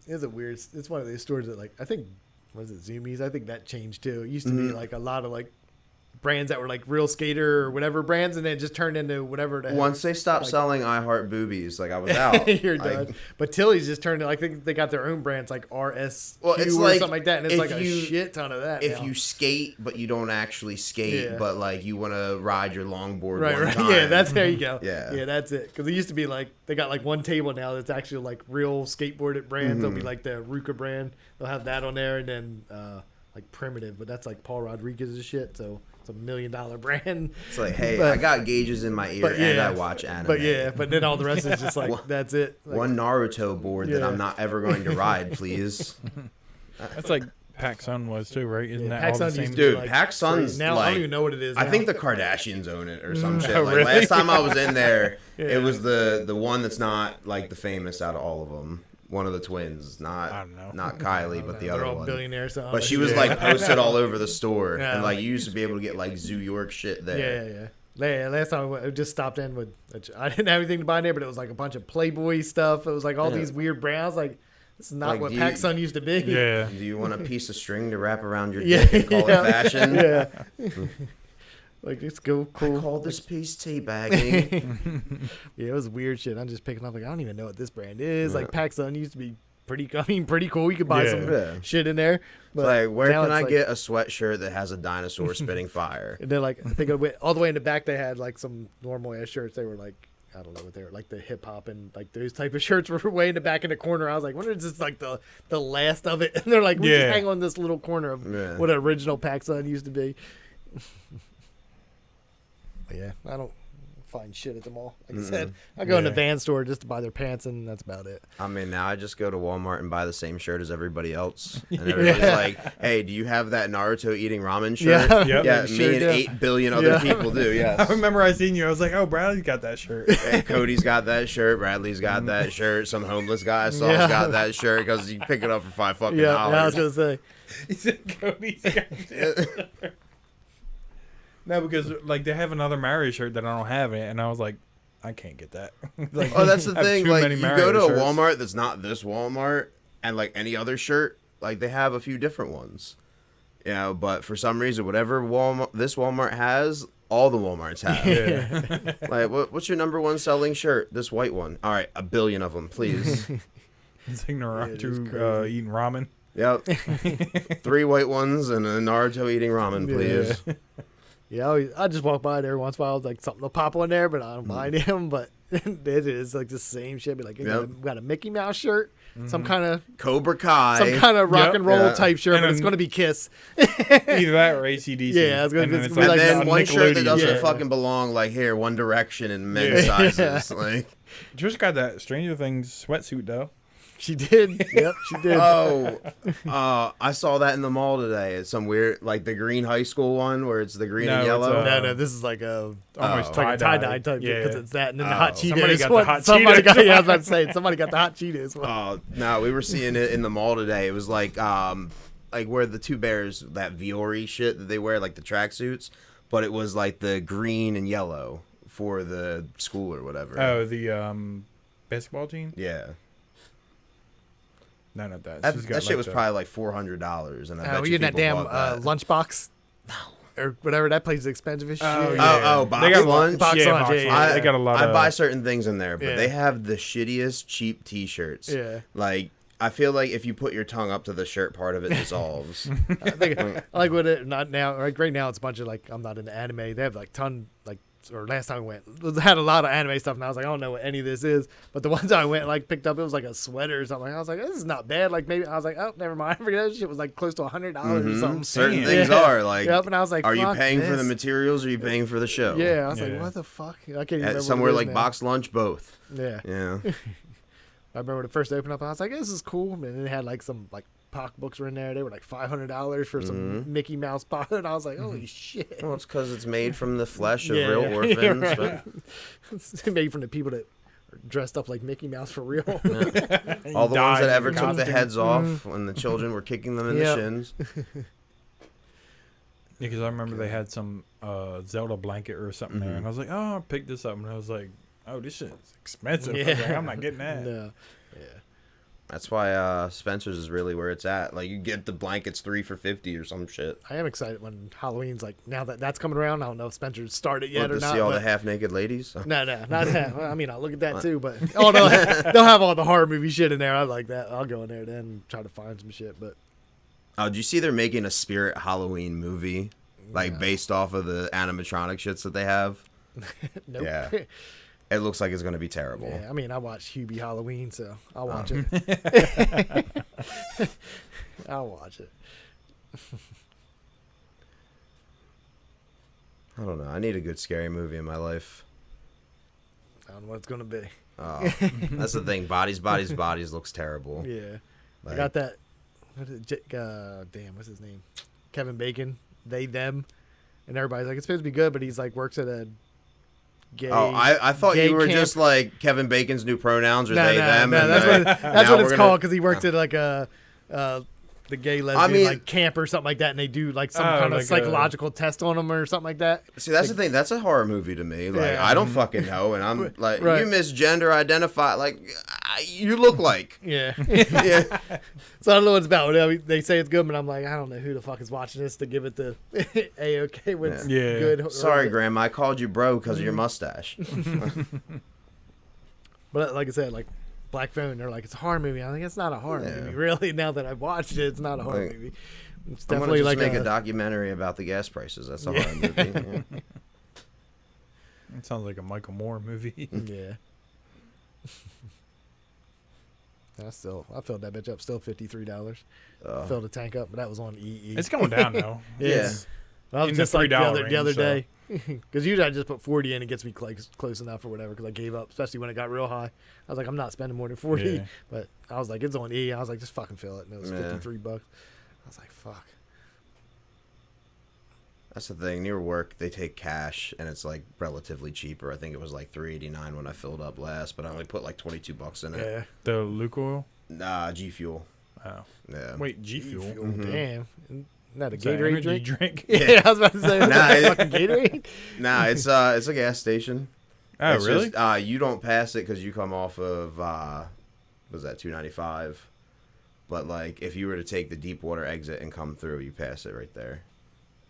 It's a weird. It's one of those stores that, like, I think, was it Zoomies? I think that changed too. It used to be like a lot of like brands that were like real skater or whatever brands, and then it just turned into whatever. The Once they stopped like- selling I Heart Boobies, like, I was out. You're Like, done. But Tilly's just turned. I think they got their own brands like RS Well, it's or like something like that, and it's if like a you- shit ton of that. if now. you skate, but you don't actually skate, Yeah. but like you want to ride your longboard right, one right, time. yeah, that's there you go. Yeah. That's it. Because it used to be like they got like one table now that's actually like real skateboarded brands. They'll be like the Ruka brand. They'll have that on there, and then like Primitive, but that's like Paul Rodriguez's shit. So it's $1 million brand. It's like, hey, But- I got gauges in my ear but and yeah, I watch anime. But yeah, but then all the rest is just like that's it. Like, One Naruto board that Yeah. I'm not ever going to ride, please. That's like PacSun was too, right? Isn't Yeah, that all the PacSun same? used to be, Dude, like, PacSun's now I like don't even know what it is. I now. think the Kardashians own it or some shit. Like really? last time I was in there, Yeah. it was the one that's not like the famous out of all of them. One of the twins, I don't know. not Kylie, but the They're other all one. billionaires. So But she was Yeah. like posted all over the store, Yeah. and like you used to be able to get like Zoo York shit there. Yeah. Last time I went, I just stopped in with. I didn't have anything to buy in there, but it was like a bunch of Playboy stuff. It was like all Yeah. these weird brands. Like this is not Like, what do you- PacSun used to be. Yeah. Do you want a piece of string to wrap around your Yeah, dick and call yeah. it fashion? Yeah. Like it's cool. I call this piece teabagging. Yeah, it was weird shit. I'm just picking up like I don't even know what this brand is. Like PacSun used to be pretty cool. You could buy Yeah. some Yeah. shit in there. But Like, where now can it's I like- get a sweatshirt that has a dinosaur spitting fire? And then like I think I went all the way in the back. They had like some normal ass shirts. They were like I don't know what they were like the hip hop and like those type of shirts were way in the back in the corner. I was like, wonder if this is like the last of it. And they're like, we Yeah. just hang on this little corner of Yeah. what original PacSun used to be. But yeah, I don't find shit at the mall. Like I said, I go in the Yeah. van store just to buy their pants, and that's about it. I mean, now I just go to Walmart and buy the same shirt as everybody else. And everybody's like, hey, do you have that Naruto eating ramen shirt? Yeah. Yep. Yeah, Sure me and do. 8 billion other Yeah. people do, I yes. remember I seen you. I was like, oh, Bradley's got that shirt. And Cody's got that shirt. Bradley's got that shirt. Some homeless guy I saw's Yeah. got that shirt because you pick it up for $5 fucking Yeah, I was dollars. gonna say. He said Cody's got that shirt. No, because like they have another Mario shirt that I don't have, and I was like, I can't get that. Like, Oh, that's the I have thing. too Like, many you Mario go to a shirts. Walmart that's not this Walmart, and like any other shirt, like they have a few different ones. You know, but for some reason, whatever this Walmart has, all the Walmarts have. Yeah. Like, what's your number one selling shirt? This white one. All right, 1 billion of them, please. It's like it is Naruto eating ramen. Yep. 3 white ones and a Naruto eating ramen, please. Yeah, I just walk by there every once in a while. Like something will pop on there, but I don't mind him. But it is like the same shit. Be like, you got a Mickey Mouse shirt, some kind of Cobra Kai. rock Yep. and roll Yeah. type shirt, And but it's then- gonna be Kiss. Either that or ACDC. Yeah, I was gonna- And then it's it's gonna be And like then that one shirt that Nickelodeon. doesn't Yeah. fucking belong, like here, One Direction in men's Yeah. sizes. Like, Trish got that Stranger Things sweatsuit though. She did. Yep, she did. oh, I saw that in the mall today. It's some weird, like the green high school one where it's the green No, and it's, yellow. no, this is like a Almost it's like a tie-dye. tie-dye type Yeah. because it's that, and then the Oh. hot Cheetos. Somebody got the one. hot Somebody Cheetos. got. Yeah, I was about to say somebody got the hot Cheetos. One. Oh no, we were seeing it in the mall today. It was like where the two bears, that Viore shit that they wear, like the tracksuits, but it was like the green and yellow for the school or whatever. Oh, the basketball team? Yeah, No, not that. that, She's got, that shit like, was the- probably like $400, and I Oh, bet we you in that people damn bought that. lunchbox. Or whatever that place is expensive as shit. Oh, Oh, yeah. oh, They box got lunch? Box yeah, lunch, box yeah, lunch. yeah. They got a lot I of. buy certain things in there, but Yeah. they have the shittiest cheap T-shirts. Yeah. Like, I feel like if you put your tongue up to the shirt, part of it dissolves. I think I like what it not now. Like right now, it's a bunch of like I'm not into anime. They have like or last time I went, they had a lot of anime stuff, and I was like, I don't know what any of this is. But the one time I went and like picked up, it was like a sweater or something. I was like, this is not bad. Like maybe I was like, oh, never mind. I forget that shit was like close to $100 or something. Certain Damn. things are like. Yep, and I was like, Are you fuck paying for the this. materials or are you paying for the show? Yeah, I was like, Yeah. what the fuck? I can't even remember. Somewhere what it like is now. box lunch, both. Yeah. Yeah. I remember when it first opened up, I was like, this is cool. And then it had like some like pocketbooks were in there. They were like $500 for some Mickey Mouse pocket. And I was like, holy shit. Well, it's because it's made from the flesh of Yeah, real yeah. orphans. Right. but It's made from the people that are dressed up like Mickey Mouse for real. all the Died ones that in ever the took the costume. heads off when the children were kicking them in Yep. the shins. Because I remember they had some Zelda blanket or something there, and I was like, oh, I picked this up, and I was like, oh, this shit is expensive. I was like, I'm not getting that. No. Yeah. That's why Spencer's is really where it's at. Like, you get the blankets 3 for $50 or some shit. I am excited when Halloween's like, now that that's coming around. I don't know if Spencer's started yet What, or to not. see all but- the half-naked ladies? No, not that. Well, I mean, I'll look at that too, but they'll have all the horror movie shit in there. I like that. I'll go in there then and try to find some shit. But Oh, did you see they're making a Spirit Halloween movie? Like, based off of the animatronic shits that they have? nope. Yeah. It looks like it's going to be terrible. Yeah, I mean, I watched Hubie Halloween, so I'll watch it. I'll watch it. I don't know. I need a good scary movie in my life. I don't know what it's gonna be. Oh, that's the thing. Bodies looks terrible. Yeah, I Like, got that. damn, what's his name? Kevin Bacon. They, them. And everybody's like, it's supposed to be good, but he's like, works at a gay. Oh, I thought gay you were camp. just like Kevin Bacon's new pronouns or No, they, them. No, and that's what it's we're called because he worked at like a the gay lesbian like camp or something like that, and they do like some kind of like psychological test on them or something like that. See, that's the thing. That's a horror movie to me. Like, Yeah. I don't fucking know, and I'm like, Right. you misgender identify. Like, you look like. Yeah. Yeah. So I don't know what it's about. I mean, they say it's good, but I'm like, I don't know who the fuck is watching this to give it the A-okay when it's Yeah. good. or- Sorry, Grandma. I called you bro because of your mustache. But like I said, like Black Phone, they're like, it's a horror movie. I'm like, it's not a horror Yeah. movie. Really, now that I've watched it, it's not a horror Like, movie. It's I'm gonna definitely just like make a documentary about the gas prices. That's a horror movie. Yeah. It sounds like a Michael Moore movie. Yeah. I filled that bitch up. Still $53. Filled the tank up, but that was on EE. It's going down now. Yeah. I was in just the like the $3 other range, day, because usually I just put 40 in and gets me close enough or whatever. Because I gave up, especially when it got real high. I was like, I'm not spending more than 40. Yeah. But I was like, it's on E. I was like, just fucking fill it, and it was Yeah. $53. I was like, fuck. That's the thing. Near work, they take cash, and it's like relatively cheaper. I think it was like $3.89 when I filled up last, but I only put like $22 in it. Yeah. The Luke oil. Nah, G Fuel. Oh. Yeah. Wait, G Fuel. Damn. Isn't that a Is that Gatorade energy drink? drink? Yeah, I was about to say, Nah, that fucking Gatorade. Nah, it's a gas station. Oh, It's really? Just, you don't pass it because you come off of was that 295? But like, if you were to take the Deepwater exit and come through, you pass it right there.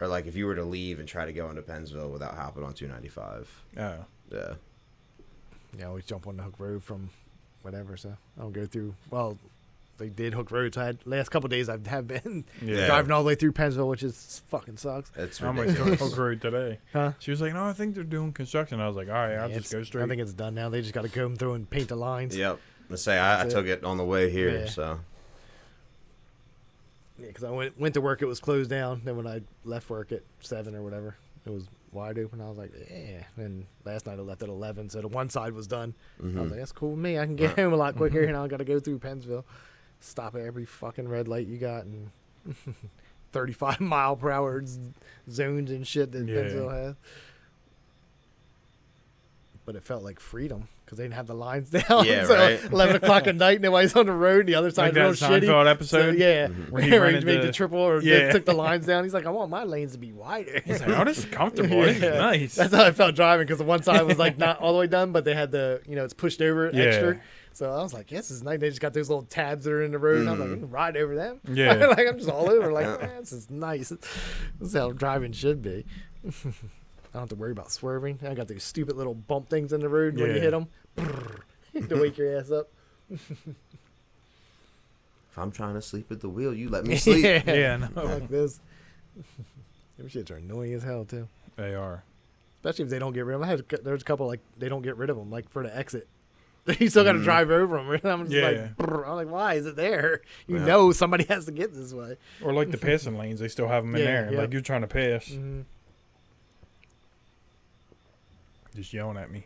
Or like, if you were to leave and try to go into Pennsville without hopping on 295. Oh. Yeah. Yeah, I always jump on the Hook Road from whatever, so I don't go through. Well, they did Hook Road, so I had last couple of days I have been Yeah. driving all the way through Pennsville, which is fucking sucks. It's I'm like ridiculous. Hook Road today. Huh? She was like, "No, I think they're doing construction." I was like, "All right, I'll Yeah, just go straight." I think it's done now. They just got to comb through and paint the lines. Yep. Let's say I That's took it on the way here, Yeah. so. Yeah, because I went to work, it was closed down. Then when I left work at 7 or whatever, it was wide open. I was like, yeah. And last night I left at 11, so the one side was done. I was like, that's cool with me. I can get home a lot quicker, and I don't got to go through Pennsville. Stop at every fucking red light you got, and 35 mile per hour zones and shit that Yeah. Pennsville has. But it felt like freedom because they didn't have the lines down. Yeah, so right. 11 o'clock at night, nobody's on the road. The other like side's that real shitty. Seinfeld episode. So, yeah, Where he where he rented made the the- triple or Yeah. took the lines down. He's like, I want my lanes to be wider. He's like, "Oh, this is comfortable. This is Yeah. nice." That's how I felt driving because the one side was like not all the way done, but they had the, it's pushed over Yeah. extra. So I was like, yes, this is nice. They just got those little tabs that are in the road. And I'm like, I can ride over them. Yeah. like I'm just all over. Like, man, this is nice. This is how driving should be. I don't have to worry about swerving. I got those stupid little bump things in the road when you Yeah. hit them to wake your ass up. If I'm trying to sleep at the wheel, you let me sleep. Yeah, no, Like this. Them shits are annoying as hell too. they are. Especially if they don't get rid of them. There's a couple like they don't get rid of them like for the exit. You still got to drive over them. And I'm just Yeah. like, brr. I'm like, why is it there? You Yeah. know somebody has to get this way. Or like the passing lanes, they still have them in Yeah, there. yep. Like you're trying to pass, Mm-hmm. just yelling at me.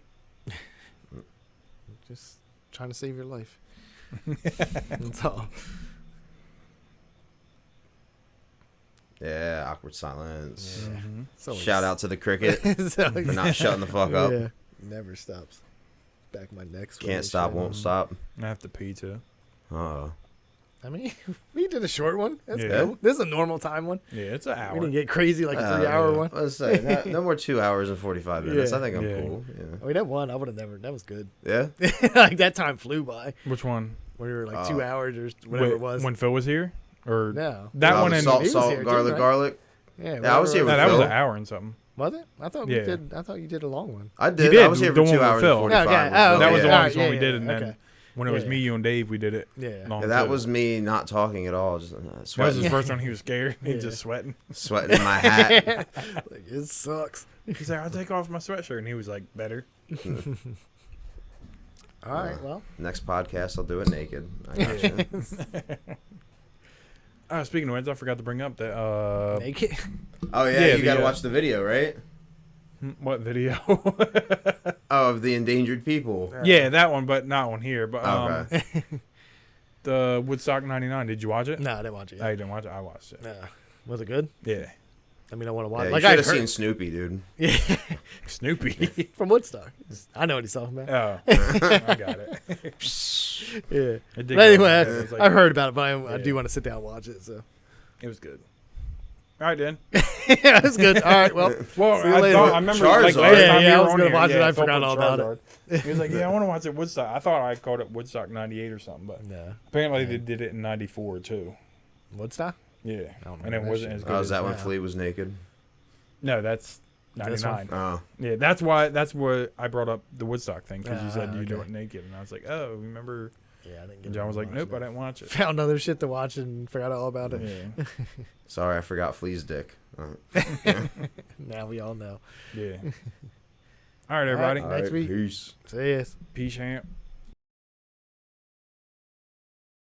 Just trying to save your life. That's all. Yeah, awkward silence. Yeah. Mhm. So Shout out to the cricket so for not shutting the fuck up. Yeah. Never stops. Back my neck. Can't stop, won't stop. I have to pee too. Oh. I mean, we did a short one. That's Yeah. cool. This is a normal time one. Yeah, it's an We hour. didn't get crazy like a 3-hour yeah. one. Let's say no more 2 hours and 45 minutes. Yeah. I think I'm Yeah. cool. I mean, that one I would have never. That was good. Yeah. Like that time flew by. Which one? When we were like Oh. 2 hours or whatever it was. When Phil was here, or No. that Oh, one the and salt, He was salt, here too, garlic, right? garlic. Yeah, I was here no, with that was Phil. an hour and something. Was it? I thought Yeah. we did. I thought you did a long one. I did. did, I was here the for one 2 with hours Phil. and 45. Okay. with Oh, Phil, That was the yeah. longest one we yeah, did, and okay. then when it was Yeah. me, you, and Dave, we did it. Yeah. long Yeah, that too. was me not talking at all, just That was sweating, his first one. He was scared. He Yeah. was just sweating. sweating in my hat. Like, it sucks. He's like, "I'll take off my sweatshirt," and he was like, "Better." All right. Well. Next podcast, I'll do it naked. I got you. Speaking of wins, I forgot to bring up that. Naked. Oh yeah, Yeah, you got to the, watch the video, right? What video? Oh, of the endangered people. Yeah, that one, but not on here. But Okay. the Woodstock '99. Did you watch it? No, I didn't watch it. I didn't watch it. I watched it. Nah. Was it good? Yeah. I mean, I want to watch. Yeah, Like you I should have heard seen Snoopy, dude. yeah, Snoopy. from Woodstock. I know what he's talking about. Oh, I got it. Yeah. It did But go anyway, on. It was like- I heard about it, but I Yeah. do want to sit down and watch it. So It was good. All right, Dan. yeah, it's good. All right, well, Well, See you later. I remember like Charizard. last Yeah, time yeah, you I were was on gonna here, watch it. I Phil forgot put all about Charizard. He was like, "Yeah, I want to watch it Woodstock." I thought I called it Woodstock '98 or something, but no, apparently they did it in '94 too. Woodstock. Yeah, don't and know it that wasn't shit. as good. Oh, is as that when that. Flea was naked? No, that's This one? '99. Oh. Yeah, that's why. That's what I brought up the Woodstock thing because you said you do okay. it naked, and I was like, "Oh, remember?" Yeah, I didn't get. And John was like, around to "Nope, I watching didn't watch it. it." Found other shit to watch and forgot all about it. Yeah, Sorry, I forgot Flea's dick. Now we all know. yeah. All right, everybody. Next week. Peace. See ya. Peace, champ.